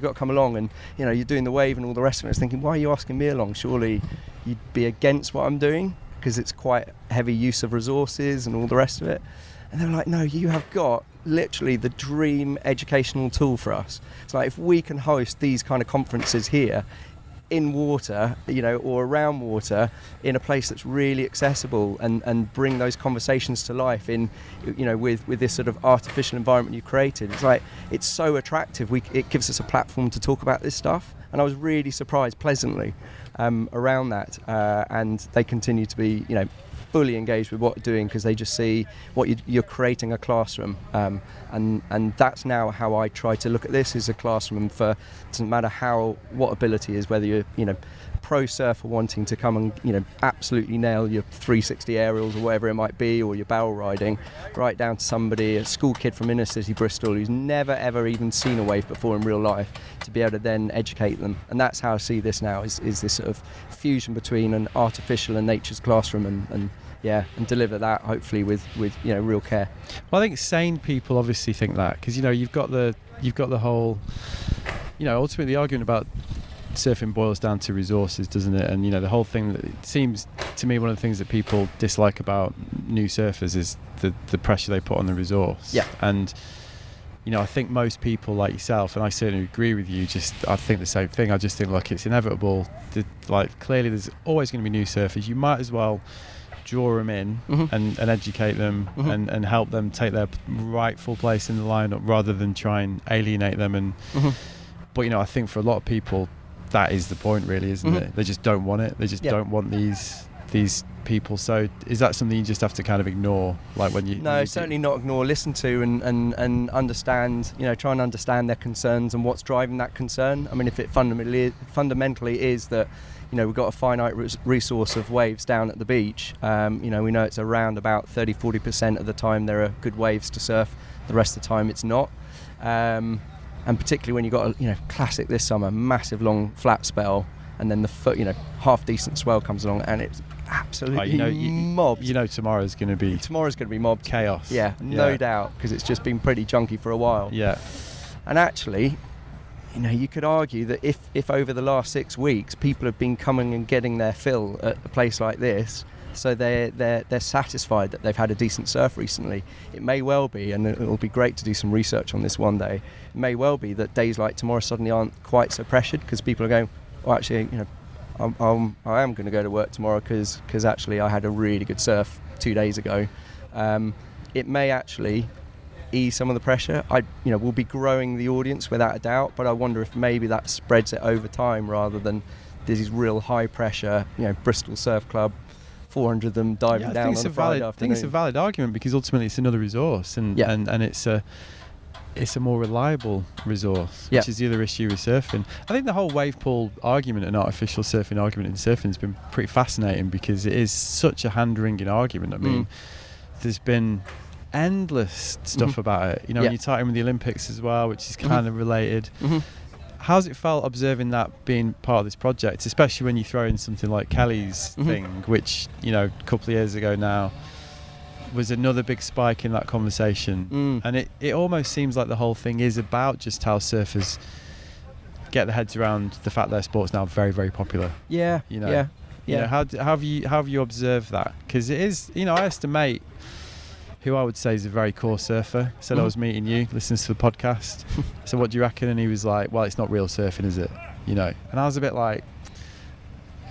and you're doing the wave and all the rest of it. I was thinking, why are you asking me along? Surely you'd be against what I'm doing, because it's quite heavy use of resources and all the rest of it. And they were like, no, you have got literally the dream educational tool for us. It's like, if we can host these kind of conferences here in water, or around water, in a place that's really accessible, and bring those conversations to life in, with this sort of artificial environment you created. It's like, it's so attractive. It gives us a platform to talk about this stuff, and I was really surprised pleasantly around that, and they continue to be, fully engaged with what you're doing, because they just see what you're creating a classroom, and that's now how I try to look at this, is a classroom for, doesn't matter what ability is, whether you're pro surfer wanting to come and absolutely nail your 360 aerials or whatever it might be, or your barrel riding, right down to somebody, a school kid from inner city Bristol who's never ever even seen a wave before in real life, to be able to then educate them. And that's how I see this now, is this sort of fusion between an artificial and nature's classroom, and deliver that hopefully with real care. Well, I think sane people obviously think that, because you've got the whole, ultimately the argument about surfing boils down to resources, doesn't it? And the whole thing, that it seems to me, one of the things that people dislike about new surfers is the pressure they put on the resource. Yeah. And I think most people like yourself, and I certainly agree with you, I think the same thing. I just think, like, it's inevitable. Clearly there's always going to be new surfers. You might as well draw them in, mm-hmm. and educate them, mm-hmm. and help them take their rightful place in the lineup, rather than try and alienate them. And mm-hmm. But I think for a lot of people that is the point, really, isn't mm-hmm. it? They just don't want it. They just don't want these these people. So is that something you just have to kind of ignore, like when you certainly not ignore, listen to and understand, try and understand their concerns and what's driving that concern. I mean, if it fundamentally is that we've got a finite resource of waves down at the beach, we know it's around about 30-40% of the time there are good waves to surf, the rest of the time it's not, and particularly when you've got a classic this summer, massive long flat spell, and then the half decent swell comes along and it's absolutely mobbed. Tomorrow's going to be mobbed. Chaos. Yeah, no doubt, because it's just been pretty junky for a while. Yeah. And actually, you could argue that if over the last 6 weeks people have been coming and getting their fill at a place like this, so they're satisfied that they've had a decent surf recently, it may well be, and it'll be great to do some research on this one day, it may well be that days like tomorrow suddenly aren't quite so pressured, because people are going, well, actually, I am going to go to work tomorrow because actually I had a really good surf 2 days ago. It may actually ease some of the pressure. We'll be growing the audience without a doubt, but I wonder if maybe that spreads it over time rather than these real high pressure, Bristol Surf Club, 400 of them diving down on a Friday afternoon. I think it's a valid argument, because ultimately it's another resource, and it's a more reliable resource, which is the other issue with surfing. I think the whole wave pool argument and artificial surfing argument in surfing has been pretty fascinating, because it is such a hand-wringing argument. I mean, there's been endless stuff about it. When you tie in with the Olympics as well, which is kind of related. How's it felt observing that being part of this project, especially when you throw in something like Kelly's thing, which, a couple of years ago now was another big spike in that conversation. And it almost seems like the whole thing is about just how surfers get their heads around the fact their sport's now very, very popular. How have you observed that? Because it is, I asked a mate who I would say is a very core surfer, said I was meeting you, listens to the podcast. So what do you reckon? And he was like, well, it's not real surfing, is it? And I was a bit like,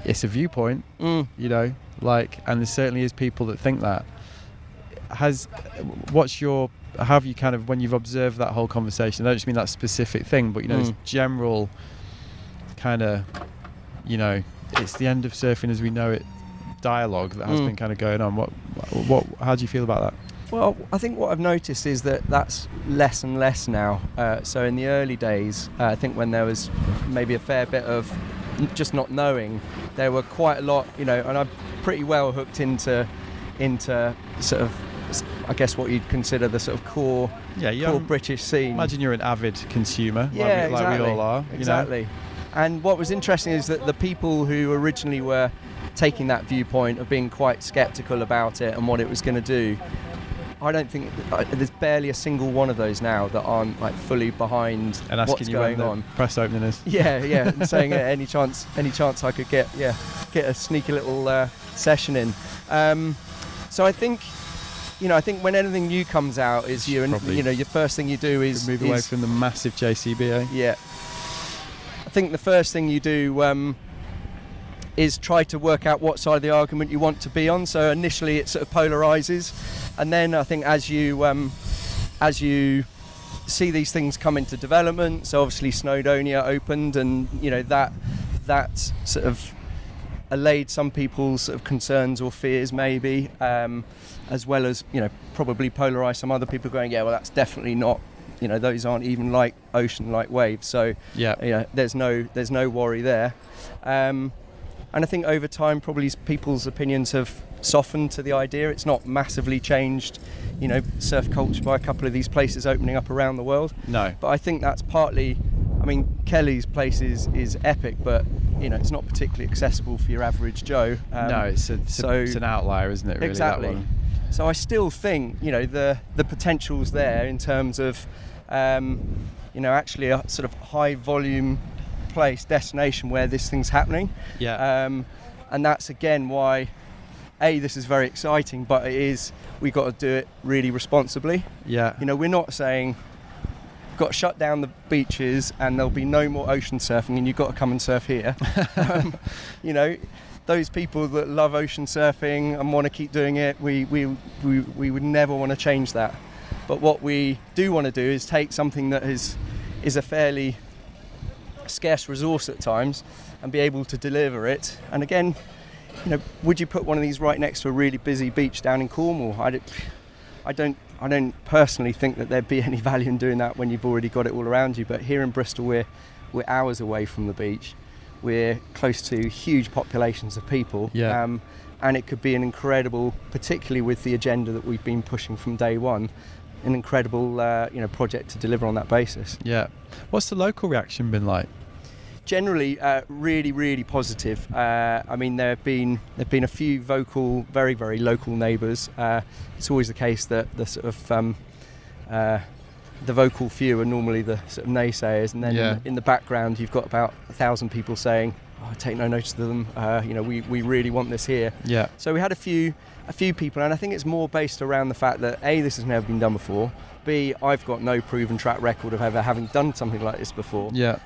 it's a viewpoint, and there certainly is people that think that. Have you kind of, when you've observed that whole conversation, I don't just mean that specific thing, but this general kind of, it's the end of surfing as we know it dialogue that has been kind of going on. How do you feel about that? Well, I think what I've noticed is that that's less and less now. So in the early days, I think when there was maybe a fair bit of just not knowing, there were quite a lot, and I'm pretty well hooked into sort of, I guess, what you'd consider the sort of core British scene. Imagine you're an avid consumer, like we all are. Exactly. And what was interesting is that the people who originally were taking that viewpoint of being quite sceptical about it and what it was going to do, I don't think there's barely a single one of those now that aren't like fully behind and asking what's you going when on. The press opening is. And saying any chance I could get a sneaky little session in. So I think when anything new comes out, is your first thing you do is move away from the massive JCBA. Yeah, I think the first thing you do is try to work out what side of the argument you want to be on. So initially it sort of polarises, and then I think as you see these things come into development, so obviously Snowdonia opened, and that sort of allayed some people's sort of concerns or fears maybe, as well as probably polarised some other people going, yeah, well, that's definitely not, those aren't even like ocean like waves, so there's no worry there. And I think over time probably people's opinions have softened to the idea. It's not massively changed, surf culture by a couple of these places opening up around the world. No. But I think that's partly, Kelly's place is epic, but it's not particularly accessible for your average Joe. No, it's an outlier, isn't it, really? Exactly. That one? So I still think, the potential's there in terms of, actually a sort of high volume destination where this thing's happening. And that's again why this is very exciting, but we've got to do it really responsibly. We're not saying we've got to shut down the beaches and there'll be no more ocean surfing and you've got to come and surf here. Those people that love ocean surfing and want to keep doing it, we would never want to change that. But what we do want to do is take something that is a fairly scarce resource at times and be able to deliver it. And again, would you put one of these right next to a really busy beach down in Cornwall? I don't personally think that there'd be any value in doing that when you've already got it all around you. But here in Bristol, we're hours away from the beach. We're close to huge populations of people. Yeah. And it could be an incredible, particularly with the agenda that we've been pushing from day one, an incredible project to deliver on that basis. Yeah. What's the local reaction been like? Generally, really, really positive. I mean, there've been a few vocal, very, very local neighbours. It's always the case that the sort of the vocal few are normally the sort of naysayers, and then in the background you've got about 1,000 people saying, "Oh, take no notice of them. We really want this here." Yeah. So we had a few people, and I think it's more based around the fact that A, this has never been done before. B, I've got no proven track record of ever having done something like this before. Yeah.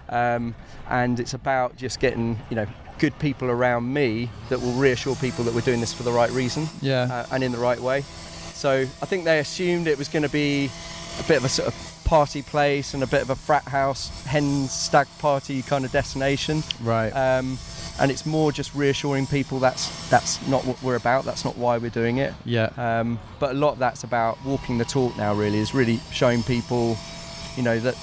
And it's about just getting, good people around me that will reassure people that we're doing this for the right reason. Yeah. And in the right way. So I think they assumed it was going to be a bit of a sort of party place and a bit of a frat house, hen stag party kind of destination. Right. And it's more just reassuring people that's not what we're about, that's not why we're doing it. Yeah. But a lot of that's about walking the talk now, really, is really showing people, that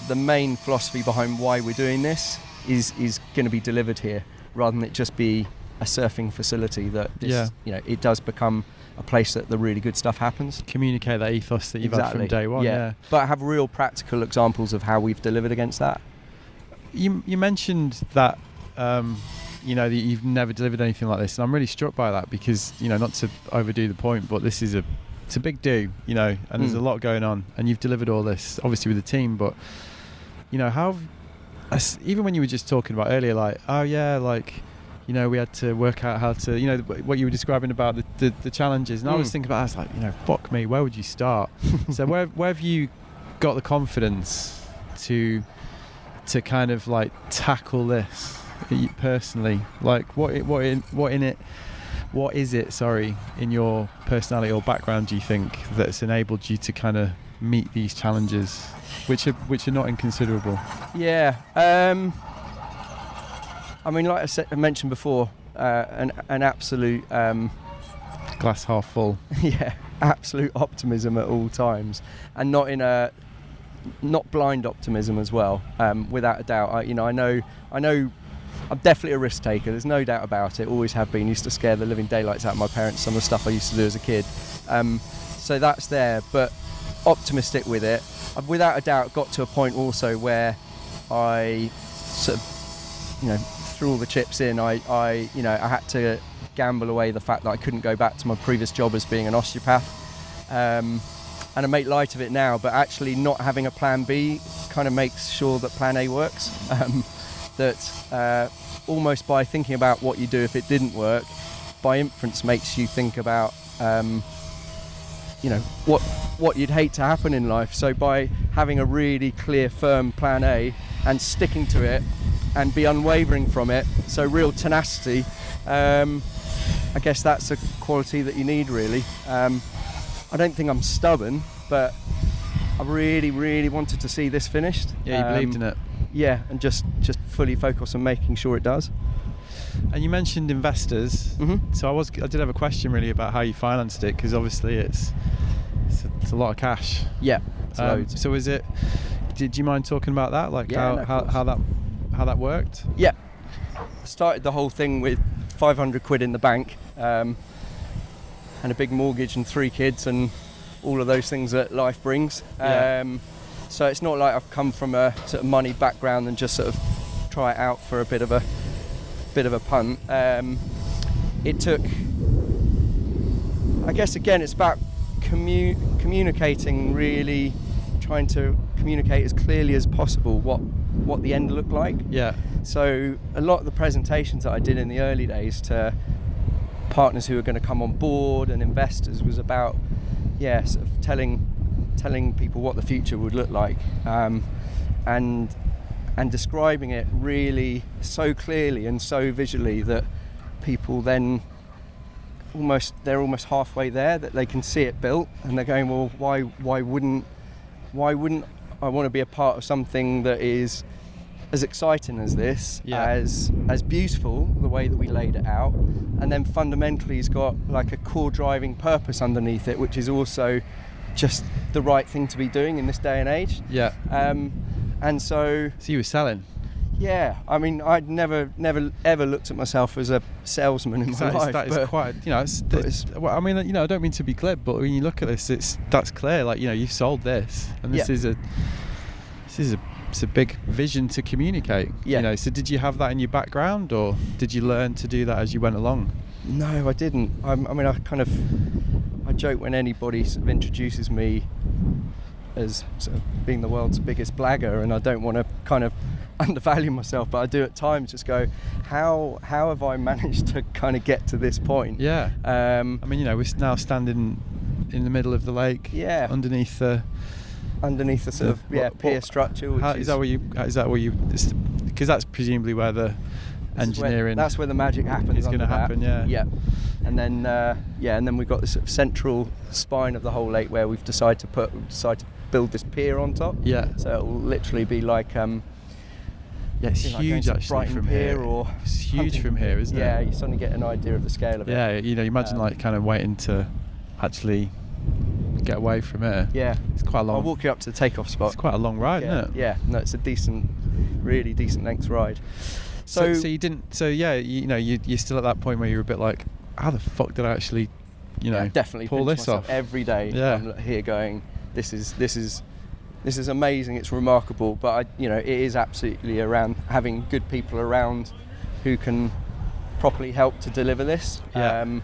the main philosophy behind why we're doing this is going to be delivered here, rather than it just be a surfing facility, that this, it does become a place that the really good stuff happens. Communicate that ethos that you've had from day one. Yeah. But have real practical examples of how we've delivered against that. You mentioned that that you've never delivered anything like this, and I'm really struck by that, because not to overdo the point, but this is it's a big do, and there's a lot going on, and you've delivered all this obviously with the team. But how, even when you were just talking about earlier, we had to work out how to, what you were describing about the challenges, and I was thinking about, I was like, fuck me, where would you start? So where have you got the confidence to kind of tackle this personally? What is it in your personality or background, do you think, that's enabled you to kind of meet these challenges, which are not inconsiderable? Yeah. I mean, like I mentioned before, an absolute glass half full. Yeah, absolute optimism at all times, and not blind optimism as well. Without a doubt, I know. I'm definitely a risk taker. There's no doubt about it. Always have been. Used to scare the living daylights out of my parents. Some of the stuff I used to do as a kid. So that's there, but optimistic with it. I've without a doubt got to a point also where I sort of, threw all the chips in. I had to gamble away the fact that I couldn't go back to my previous job as being an osteopath. And I make light of it now, but actually not having a plan B kind of makes sure that plan A works. That almost by thinking about what you do if it didn't work, by inference makes you think about what you'd hate to happen in life. So by having a really clear, firm plan A and sticking to it and be unwavering from it, so real tenacity, I guess that's a quality that you need, really. I don't think I'm stubborn, but I really, really wanted to see this finished. Yeah, you believed in it. Yeah, and just fully focus on making sure it does. And you mentioned investors. Mm-hmm. So I did have a question really about how you financed it, because obviously it's a lot of cash. Yeah, it's loads. So did you mind talking about that? How that worked? Yeah. Started the whole thing with 500 quid in the bank, and a big mortgage and 3 kids and all of those things that life brings. Yeah. So it's not like I've come from a sort of money background and just sort of try it out for a bit of a punt. It took, I guess, again, it's about communicating, really trying to communicate as clearly as possible what the end looked like. Yeah. So a lot of the presentations that I did in the early days to partners who were going to come on board and investors was about, sort of telling people what the future would look like, and describing it really so clearly and so visually that people then they're almost halfway there, that they can see it built, and they're going, well, why wouldn't I want to be a part of something that is as exciting as this, Yeah. as beautiful the way that we laid it out, and then fundamentally it's got like a core driving purpose underneath it, which is also just the right thing to be doing in this day and age. Yeah. And so you were selling. yeah, I mean, I'd never ever looked at myself as a salesman in my life. That is quite, you know, well, I mean, you know, I don't mean to be glib, but when you look at this, that's clear. Like, you know, you've sold this, and this is it's a big vision to communicate. Yeah. You know, so did you have that in your background, or did you learn to do that as you went along? No, I didn't. I mean, I joke when anybody sort of introduces me as sort of being the world's biggest blagger, and I don't want to kind of undervalue myself, but I do at times just go, how have I managed to kind of get to this point? Yeah. I mean, you know, we're now standing in the middle of the lake. Yeah. Underneath the sort of pier structure. Which is that where you? Because that's presumably where the engineering. That's where the magic happens. Is going to happen. Yeah. Yeah. And then we've got this sort of central spine of the whole lake where we've decided to build this pier on top. Yeah. So it will literally be like it's huge like actually from Pier here. Or it's huge from here, isn't it? Yeah, you suddenly get an idea of the scale of it. Yeah, you know, you imagine like kind of waiting to actually get away from here. Yeah, it's quite a long. I'll walk you up to the takeoff spot. It's quite a long ride, isn't it? Yeah, no, it's a really decent length ride. So you didn't. So yeah, you know, you're still at that point where you're a bit like, how the fuck did I actually, you know, definitely pull pinch this myself off every day? Yeah. I'm here going, this is amazing. It's remarkable, but it is absolutely around having good people around who can properly help to deliver this. Yeah.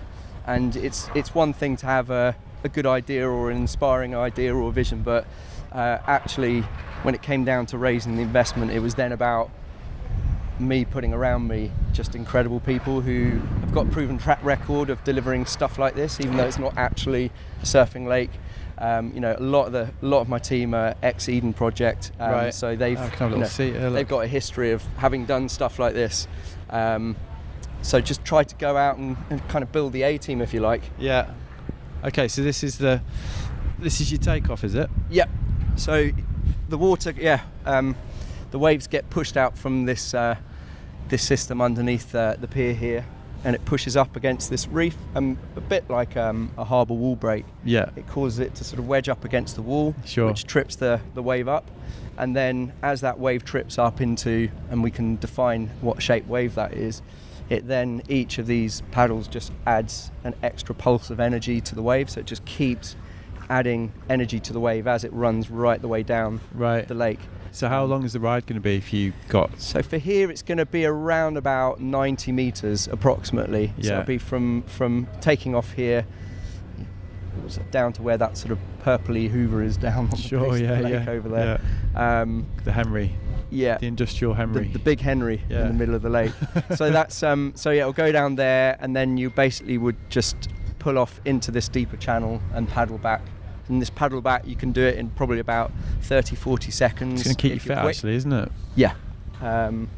And it's one thing to have a good idea or an inspiring idea or vision, but actually, when it came down to raising the investment, it was then about me putting around me just incredible people who have got proven track record of delivering stuff like this, even though it's not actually a surfing lake. A lot of my team are ex-Eden Project, right. So they've they've got a history of having done stuff like this. So just try to go out and kind of build the A team, if you like. Yeah. Okay, so this is your takeoff, is it? Yep. So the water, the waves get pushed out from this system underneath the pier here, and it pushes up against this reef, a bit like a harbour wall break. Yeah. It causes it to sort of wedge up against the wall, sure. which trips the wave up, and then as that wave trips up into, and we can define what shape wave that is, it then, each of these paddles just adds an extra pulse of energy to the wave, so it just keeps adding energy to the wave as it runs right the way down the lake. So how long is the ride going to be if you got... So for here it's going to be around about 90 metres approximately. Yeah. So it'll be from taking off here down to where that sort of purpley Hoover is down on the lake over there. Yeah. The Henry. Yeah. The industrial Henry. The big Henry in the middle of the lake. So that's it'll go down there, and then you basically would just pull off into this deeper channel and paddle back. And this paddle back, you can do it in probably about 30-40 seconds. It's going to keep you fit, actually, isn't it? Yeah. And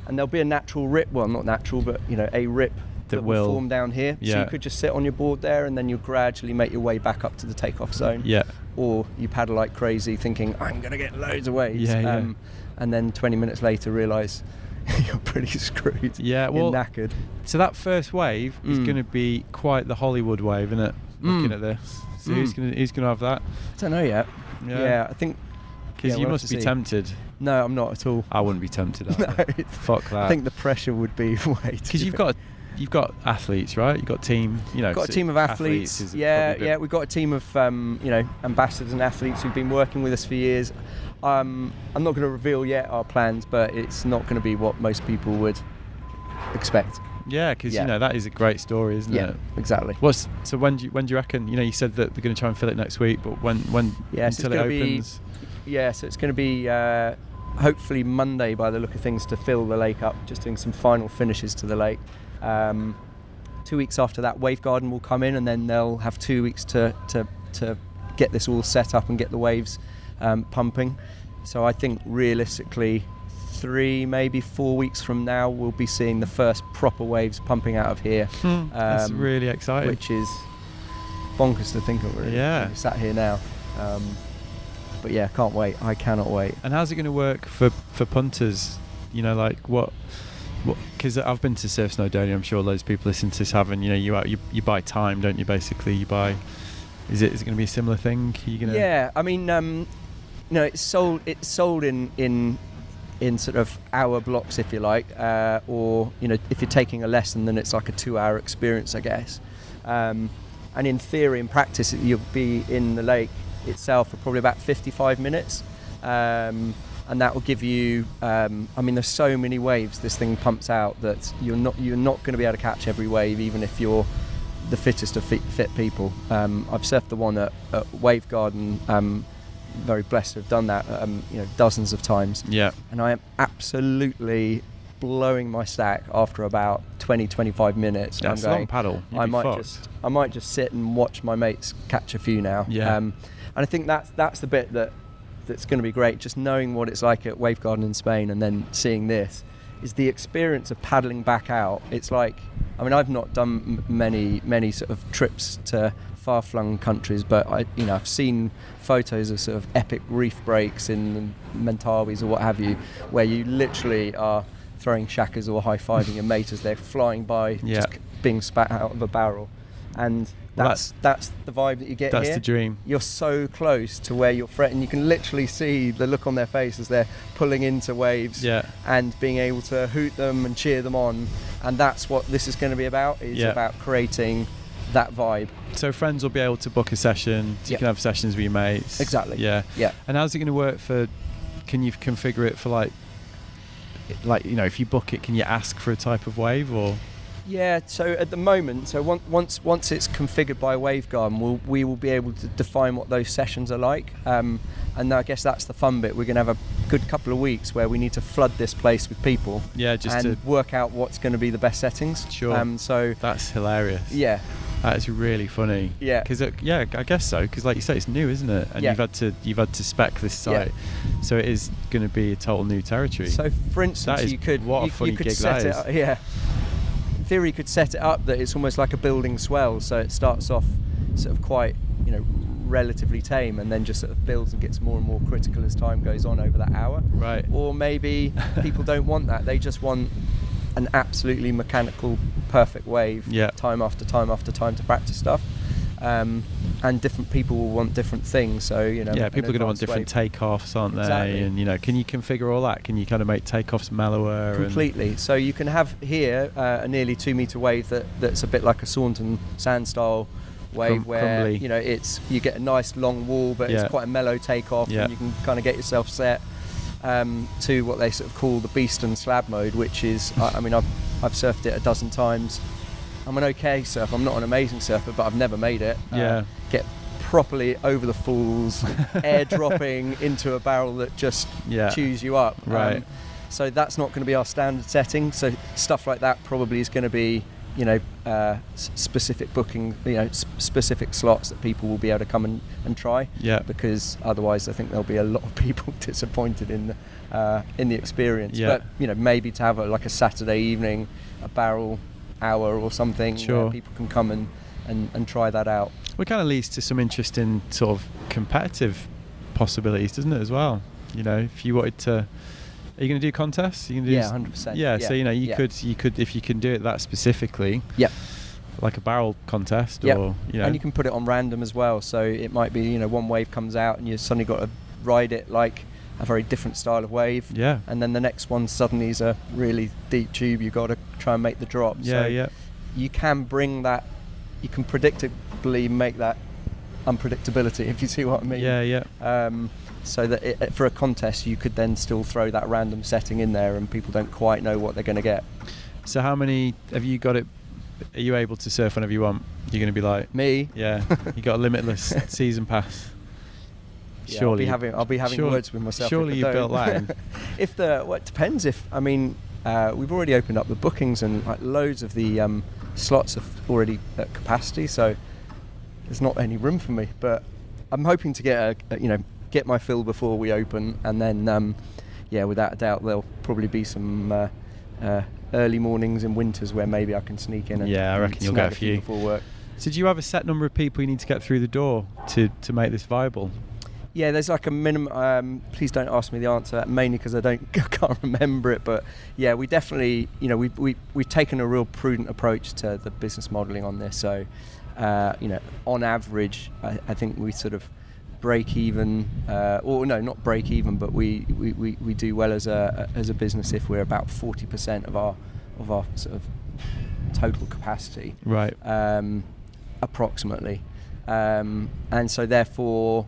there'll be a natural rip, well, not natural, but a rip that will form down here. Yeah. So you could just sit on your board there, and then you'll gradually make your way back up to the takeoff zone. Yeah. Or you paddle like crazy, thinking, I'm going to get loads of waves. Yeah. And then 20 minutes later realise you're pretty screwed. Yeah, well, you're knackered. So that first wave is going to be quite the Hollywood wave, isn't it? Looking at this. So who's going to have that? I don't know yet. Yeah, I think... Because you must be tempted. No, I'm not at all. I wouldn't be tempted. No. Fuck that. I think the pressure would be way too... Because you've got athletes, right? You've got team, got a team of athletes. We've got a team of ambassadors and athletes who've been working with us for years. I'm not going to reveal yet our plans, but it's not going to be what most people would expect. Yeah, because that is a great story, isn't it? Yeah, exactly. So when do you reckon? You said that they're going to try and fill it next week, but when until it opens? So it's going to be hopefully Monday by the look of things to fill the lake up. Just doing some final finishes to the lake. 2 weeks after that, Wave Garden will come in, and then they'll have 2 weeks to get this all set up and get the waves pumping. So I think realistically 3, maybe 4 weeks from now, we'll be seeing the first proper waves pumping out of here. That's really exciting. Which is bonkers to think of, really. Yeah. We're sat here now. But yeah, can't wait. I cannot wait. And how's it going to work for punters? You know, like what? Because I've been to Surf Snowdonia. I'm sure loads of people listening to this haven't. You know, you buy time, don't you? Basically, you buy. Is it going to be a similar thing? Are you gonna? Yeah, I mean, it's sold in sort of hour blocks, if you like, or if you're taking a lesson, then it's like a 2-hour experience, I guess. And in theory, in practice, you'll be in the lake itself for probably about 55 minutes, and that will give you. There's so many waves this thing pumps out that you're not going to be able to catch every wave, even if you're the fittest of fit people. I've surfed the one at Wave Garden. Very blessed to have done that, dozens of times. Yeah. And I am absolutely blowing my stack after about 20-25 minutes. That's a long paddle. I might just sit and watch my mates catch a few now. Yeah. And I think that's the bit that's going to be great. Just knowing what it's like at Wave Garden in Spain, and then seeing this is the experience of paddling back out. It's like, I've not done many sort of trips to far-flung countries, but I've seen photos of sort of epic reef breaks in Mentawais or what have you, where you literally are throwing shackers or high-fiving your mate as they're flying by, just being spat out of a barrel. And that's the vibe that you get here. That's the dream. You're so close to where you're fretting. You can literally see the look on their face as they're pulling into waves, and being able to hoot them and cheer them on. And that's what this is going to be about, about creating that vibe. So friends will be able to book a session, so you can have sessions with your mates. Exactly. Yeah. And how's it going to work can you configure it for like if you book it, can you ask for a type of wave or? Yeah, so at the moment, once it's configured by Wave Garden, we will be able to define what those sessions are like, and I guess that's the fun bit. We're going to have a good couple of weeks where we need to flood this place with people, work out what's going to be the best settings. Sure. So that's hilarious. Yeah. That's really funny. Yeah. Because I guess so. Because like you say, it's new, isn't it? And you've had to spec this site, so it is going to be a total new territory. So, for instance, you could set it up. Yeah. In theory, you could set it up that it's almost like a building swell. So it starts off sort of quite, relatively tame, and then just sort of builds and gets more and more critical as time goes on over that hour. Right. Or maybe people don't want that. They just want an absolutely mechanical, perfect wave, time after time after time to practice stuff. And different people will want different things. So people are going to want different takeoffs, aren't they? Exactly. And can you configure all that? Can you kind of make takeoffs mellower? Completely. So you can have here a nearly 2 meter wave that's a bit like a Saunton sand style wave, where crumbly. You get a nice long wall, but it's quite a mellow takeoff, and you can kind of get yourself set to what they sort of call the beast and slab mode, which is I've surfed it a dozen times. I'm an okay surfer. I'm not an amazing surfer, but I've never made it. Get properly over the falls, air dropping into a barrel that just chews you up. Right. So that's not going to be our standard setting. So stuff like that probably is going to be, specific booking, specific slots that people will be able to come and try. Yeah. Because otherwise, I think there'll be a lot of people disappointed in the experience. Yeah. But maybe to have like a Saturday evening, a barrel hour or something, where people can come and try that out. Well, it kind of leads to some interesting sort of competitive possibilities, doesn't it, as well? If you wanted to, are you going to do contests? You can do 100%. Yeah, so you could if you can do it that specifically. Yeah. Like a barrel contest, or and you can put it on random as well. So it might be one wave comes out and you suddenly got to ride it like a very different style of wave. Yeah. And then the next one suddenly is a really deep tube. You've got to try and make the drop. You can bring that. You can predictably make that unpredictability, if you see what I mean. So that for a contest, you could then still throw that random setting in there, and people don't quite know what they're going to get. So how many have you got it? Are you able to surf whenever you want? You're going to be like me? Yeah. You got a limitless season pass. Yeah, surely I'll be having words with myself. Surely you built that in. It depends. We've already opened up the bookings, and like loads of the slots are already at capacity, so there's not any room for me. But I'm hoping to get my fill before we open, and then without a doubt there'll probably be some early mornings and winters where maybe I can sneak in. I reckon you'll get a few before work. So do you have a set number of people you need to get through the door to make this viable? Yeah, there's like a minimum. Please don't ask me the answer, mainly because I can't remember it. But yeah, we definitely, we've taken a real prudent approach to the business modelling on this. So, on average, I think we sort of break even, or no, not break even, but we do well as a business if we're about 40% of our sort of total capacity, right? Approximately, and so therefore,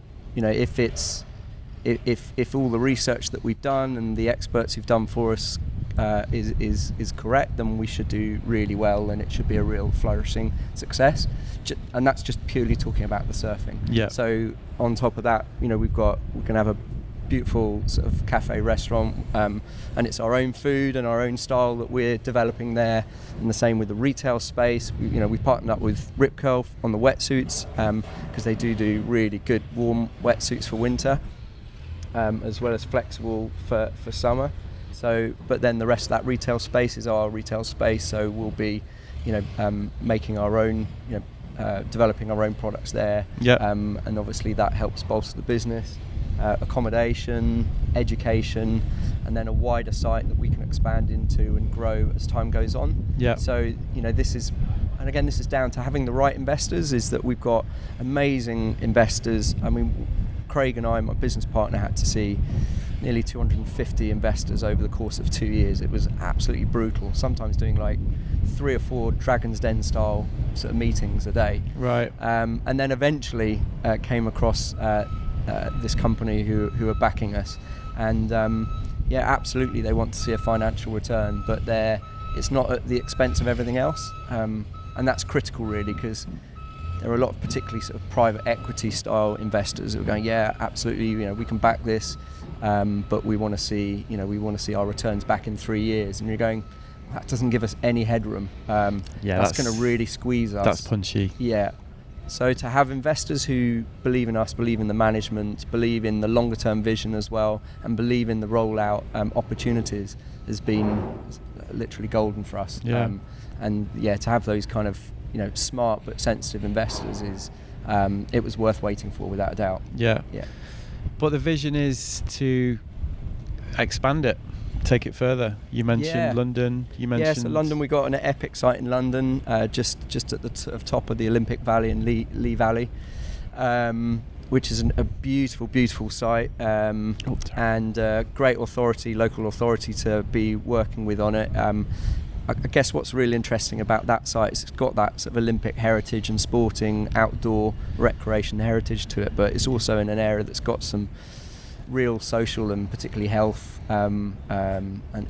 if all the research that we've done and the experts who've done for us is correct, then we should do really well, and it should be a real flourishing success. And that's just purely talking about the surfing. Yeah. So on top of that, we can have a beautiful sort of cafe restaurant, and it's our own food and our own style that we're developing there. And the same with the retail space. We partnered up with Rip Curl on the wetsuits, because they do really good warm wetsuits for winter, as well as flexible for summer. So, but then the rest of that retail space is our retail space. So we'll be, making our own, developing our own products there. Yeah. And obviously that helps bolster the business. Accommodation, education, and then a wider site that we can expand into and grow as time goes on. Yeah. So this is down to having the right investors. Is that we've got amazing investors. I mean, Craig and I, my business partner, had to see nearly 250 investors over the course of 2 years. It was absolutely brutal. Sometimes doing like 3 or 4 Dragon's Den style sort of meetings a day. Right. And then eventually came across this company who are backing us, and absolutely they want to see a financial return, but it's not at the expense of everything else, and that's critical really, because there are a lot of particularly sort of private equity style investors who are going, yeah, absolutely, we can back this, but we want to see our returns back in 3 years, and you're going, that doesn't give us any headroom. That's going to really squeeze us. That's punchy. Yeah. So to have investors who believe in us, believe in the management, believe in the longer term vision as well, and believe in the rollout opportunities has been literally golden for us. Yeah. To have those kind of smart but sensitive investors is it was worth waiting for, without a doubt. Yeah. Yeah. But the vision is to expand it, take it further. You mentioned London. So London, we got an epic site in London, just at the top of the Olympic Valley and Lee Valley, which is a beautiful site, and great local authority to be working with on it. I guess what's really interesting about that site is it's got that sort of Olympic heritage and sporting outdoor recreation heritage to it, but it's also in an area that's got some real social and particularly health and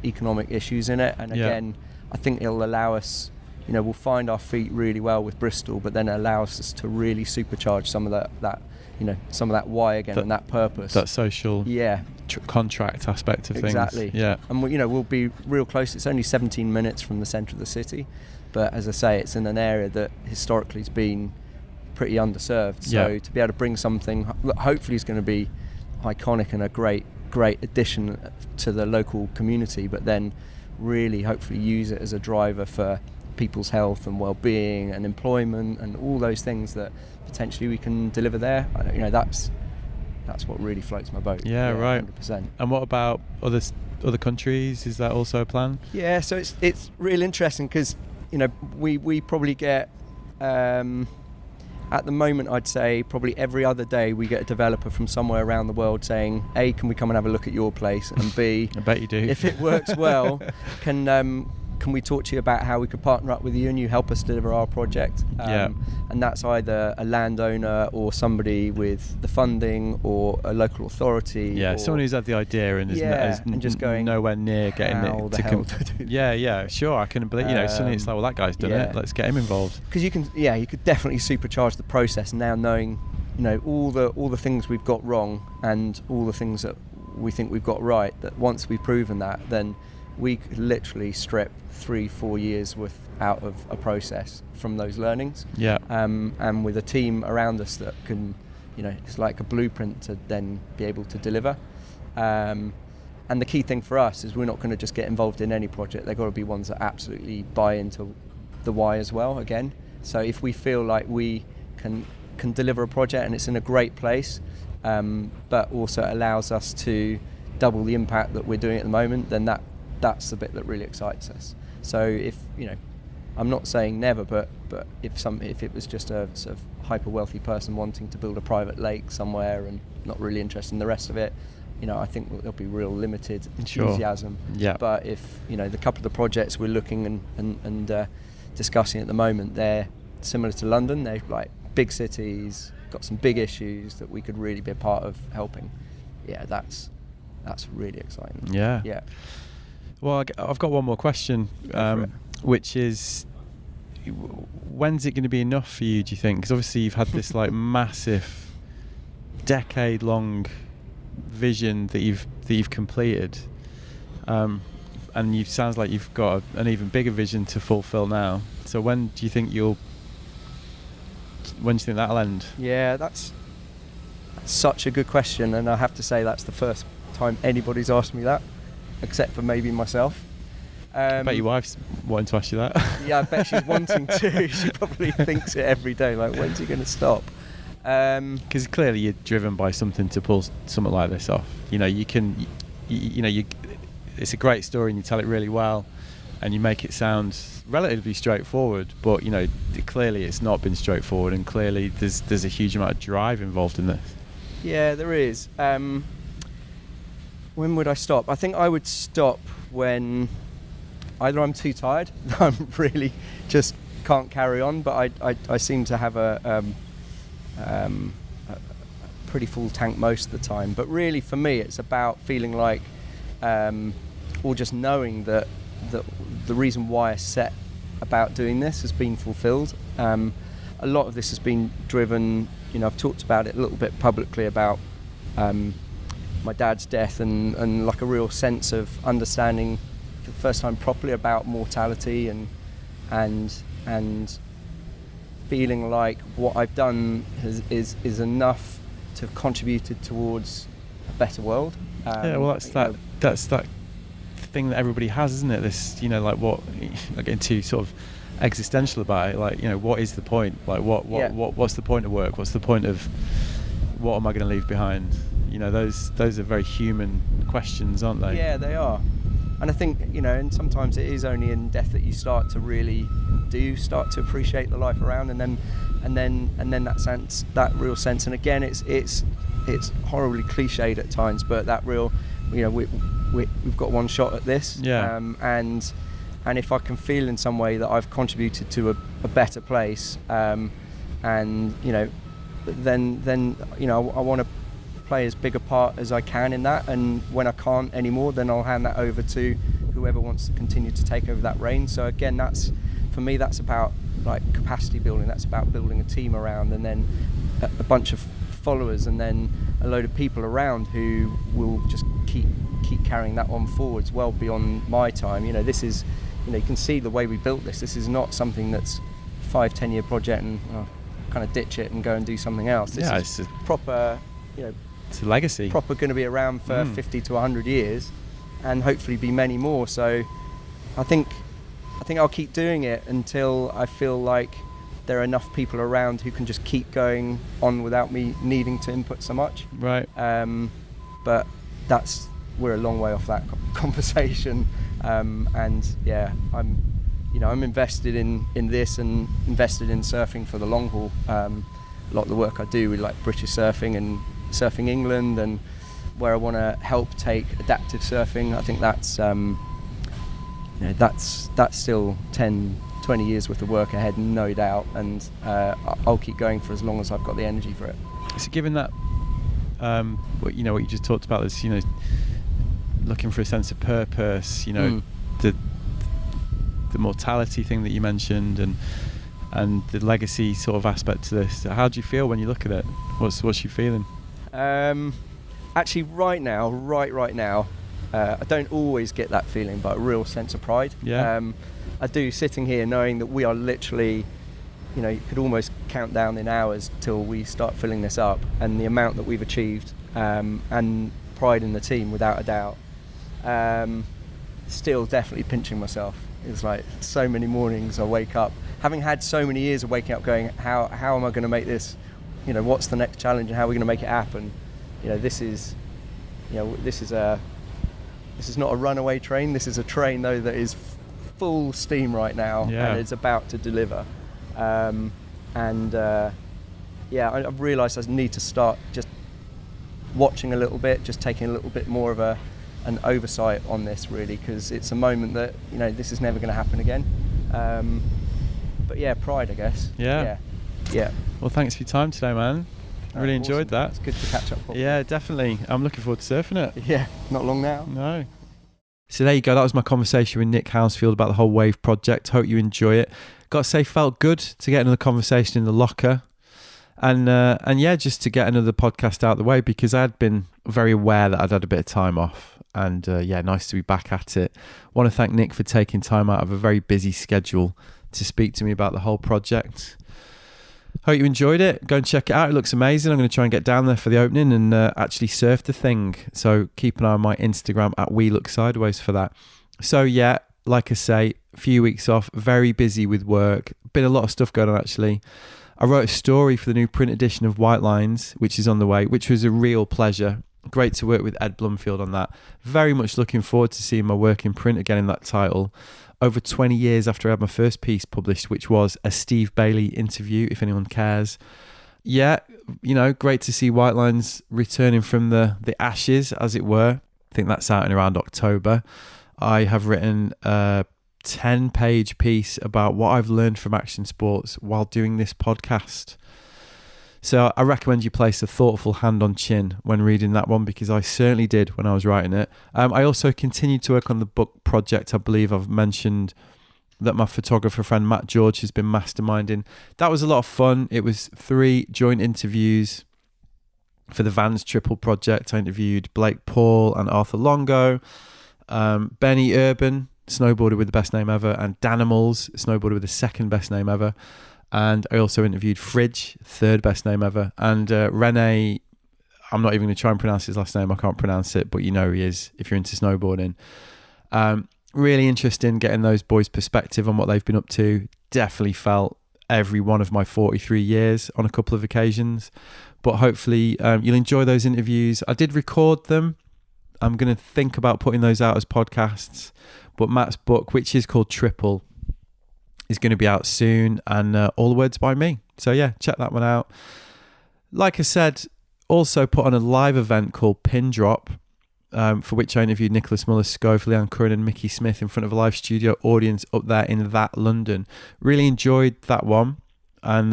economic issues in it. And again, I think it'll allow us, we'll find our feet really well with Bristol, but then allow us to really supercharge some of that why again, and that purpose, that social contract aspect of things. Exactly. Yeah. And we'll be real close. It's only 17 minutes from the centre of the city, but as I say, it's in an area that historically has been pretty underserved. So to be able to bring something that hopefully is going to be iconic and a great addition to the local community, but then really hopefully use it as a driver for people's health and well-being and employment and all those things that potentially we can deliver there. That's what really floats my boat. Yeah, right. 100%. And what about other countries? Is that also a plan? Yeah, so it's real interesting because we probably get at the moment, I'd say probably every other day we get a developer from somewhere around the world saying, A, can we come and have a look at your place? And B, I bet you do. If it works well, can we talk to you about how we could partner up with you and you help us deliver our project? And that's either a landowner or somebody with the funding or a local authority. Yeah, someone who's had the idea and is just going nowhere near getting it to come. Yeah, sure. I can believe. Suddenly it's like, well, that guy's done it. Let's get him involved. Because you could definitely supercharge the process now, knowing all the things we've got wrong and all the things that we think we've got right. That once we've proven that, then we could literally strip 3-4 years worth out of a process from those learnings. Yeah. And with a team around us that can, it's like a blueprint to then be able to deliver. And the key thing for us is we're not going to just get involved in any project. They've got to be ones that absolutely buy into the why as well, again. So if we feel like we can deliver a project and it's in a great place, but also it allows us to double the impact that we're doing at the moment, then that's the bit that really excites us. So if, I'm not saying never, but if it was just a sort of hyper wealthy person wanting to build a private lake somewhere and not really interested in the rest of it, I think there'll be real limited enthusiasm. Sure. Yeah. But if the couple of the projects we're looking and discussing at the moment, they're similar to London. They're like big cities, got some big issues that we could really be a part of helping. Yeah, that's really exciting. Yeah. Yeah. Well, I've got one more question, which is, when's it going to be enough for you, do you think? Because obviously you've had this like massive, decade-long vision that you've completed, and sounds like you've got an even bigger vision to fulfill now. So when do you think that'll end? Yeah, that's such a good question, and I have to say that's the first time anybody's asked me that, except for maybe myself. I bet your wife's wanting to ask you that. Yeah, I bet she's wanting to. She probably thinks it every day, like, when's he going to stop? Because clearly you're driven by something to pull something like this off. It's a great story and you tell it really well, and you make it sound relatively straightforward. But clearly it's not been straightforward, and clearly there's a huge amount of drive involved in this. Yeah, there is. When would I stop? I think I would stop when either I'm too tired, I'm really just can't carry on, but I seem to have a pretty full tank most of the time. But really for me it's about feeling like, or just knowing that the reason why I set about doing this has been fulfilled. A lot of this has been driven, I've talked about it a little bit publicly about my dad's death and like a real sense of understanding for the first time properly about mortality and feeling like what I've done is enough to have contributed towards a better world. That's that thing that everybody has, isn't it? This, like what, getting too sort of existential about it. Like, what is the point? Like, what's the point of work? What's the point of what am I going to leave behind? Those are very human questions, aren't they? Yeah, they are. And I think, and sometimes it is only in death that you start to really start to appreciate the life around, and then that real sense. And again, it's horribly cliched at times, but that real, we've got one shot at this. Yeah. And if I can feel in some way that I've contributed to a better place, then I want to play as big a part as I can in that, and when I can't anymore, then I'll hand that over to whoever wants to continue to take over that reins. So again, that's for me, that's about like capacity building. That's about building a team around, and then a bunch of followers, and then a load of people around who will just keep carrying that on forwards well beyond my time. This is, you can see the way we built this. This is not something that's 5-10 year project and kind of ditch it and go and do something else. This is proper, it's a legacy. Proper going to be around for 50 to 100 years, and hopefully be many more. So I think I'll keep doing it until I feel like there are enough people around who can just keep going on without me needing to input so much. Right. But we're a long way off that conversation. And yeah, I'm invested in this and invested in surfing for the long haul. A lot of the work I do with like British surfing and Surfing England, and where I want to help take adaptive surfing, I think that's still 10-20 years worth of work ahead, no doubt, and I'll keep going for as long as I've got the energy for it. So given that what you just talked about is looking for a sense of purpose, the mortality thing that you mentioned, and the legacy sort of aspect to this, how do you feel when you look at it? What's your feeling? Actually right now, I don't always get that feeling, but a real sense of pride. Yeah. I do, sitting here knowing that we are literally, you could almost count down in hours till we start filling this up, and the amount that we've achieved, and pride in the team without a doubt. Still definitely pinching myself. It's like so many mornings I wake up, having had so many years of waking up going, how am I going to make this, what's the next challenge and how are we going to make it happen? this is not a runaway train. This is a train though that is full steam right now, and it's about to deliver. I've realised I need to start just watching a little bit, just taking a little bit more of an oversight on this, really, because it's a moment that this is never going to happen again. Pride, I guess. Yeah. Well, thanks for your time today, man. I really enjoyed that. It's good to catch up properly. Yeah, definitely. I'm looking forward to surfing it. Yeah, not long now. No. So there you go. That was my conversation with Nick Hounsfield about the whole Wave project. Hope you enjoy it. Got to say, felt good to get another conversation in the locker. And just to get another podcast out of the way, because I had been very aware that I'd had a bit of time off. And nice to be back at it. Want to thank Nick for taking time out of a very busy schedule to speak to me about the whole project. Hope you enjoyed it. Go and check it out. It looks amazing. I'm going to try and get down there for the opening and actually surf the thing. So keep an eye on my Instagram at We Look Sideways for that. So yeah, like I say, a few weeks off, very busy with work. Been a lot of stuff going on actually. I wrote a story for the new print edition of White Lines, which is on the way, which was a real pleasure. Great to work with Ed Blumfield on that. Very much looking forward to seeing my work in print again in that title. Over 20 years after I had my first piece published, which was a Steve Bailey interview, if anyone cares. Yeah, great to see White Lines returning from the ashes, as it were. I think that's out in around October. I have written a 10-page piece about what I've learned from action sports while doing this podcast. So I recommend you place a thoughtful hand on chin when reading that one, because I certainly did when I was writing it. I also continued to work on the book project. I believe I've mentioned that my photographer friend Matt George has been masterminding. That was a lot of fun. It was 3 joint interviews for the Vans Triple project. I interviewed Blake Paul and Arthur Longo, Benny Urban, snowboarder with the best name ever, and Danimals, snowboarder with the second best name ever. And I also interviewed Fridge, third best name ever. And Rene, I'm not even going to try and pronounce his last name. I can't pronounce it, but you know who he is if you're into snowboarding. Really interesting getting those boys' perspective on what they've been up to. Definitely felt every one of my 43 years on a couple of occasions. But hopefully you'll enjoy those interviews. I did record them. I'm going to think about putting those out as podcasts. But Matt's book, which is called Triple, is going to be out soon, and all the words by me. So yeah, check that one out. Like I said, also put on a live event called Pin Drop, for which I interviewed Nicholas Muller, Scove, Leanne Curran and Mickey Smith in front of a live studio audience up there in that London. Really enjoyed that one, and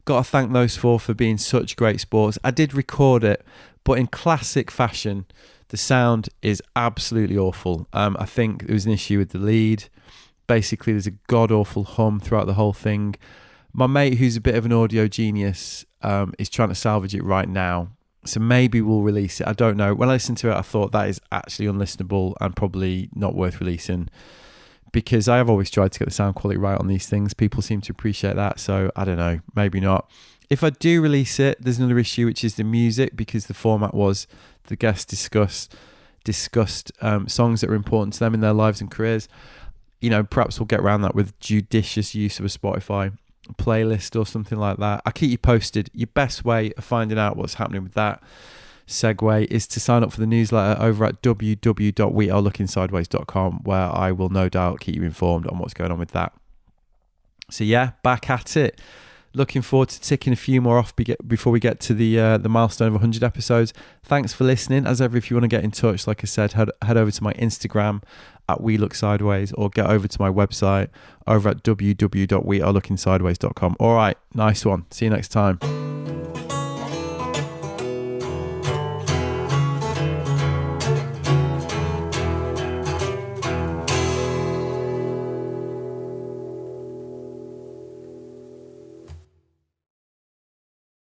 got to thank those 4 for being such great sports. I did record it, but in classic fashion, the sound is absolutely awful. I think there was an issue with the lead. Basically, there's a god-awful hum throughout the whole thing. My mate, who's a bit of an audio genius, is trying to salvage it right now. So maybe we'll release it. I don't know. When I listened to it, I thought that is actually unlistenable and probably not worth releasing, because I have always tried to get the sound quality right on these things. People seem to appreciate that. So I don't know. Maybe not. If I do release it, there's another issue, which is the music, because the format was the guests discussed songs that are important to them in their lives and careers. Perhaps we'll get around that with judicious use of a Spotify playlist or something like that. I'll keep you posted. Your best way of finding out what's happening with that segue is to sign up for the newsletter over at www.wearelookingsideways.com, where I will no doubt keep you informed on what's going on with that. So yeah, back at it. Looking forward to ticking a few more off before we get to the milestone of 100 episodes. Thanks for listening. As ever, if you want to get in touch, like I said, head over to my Instagram at We Look Sideways, or get over to my website over at www.wearelookingsideways.com. All right, nice one. See you next time.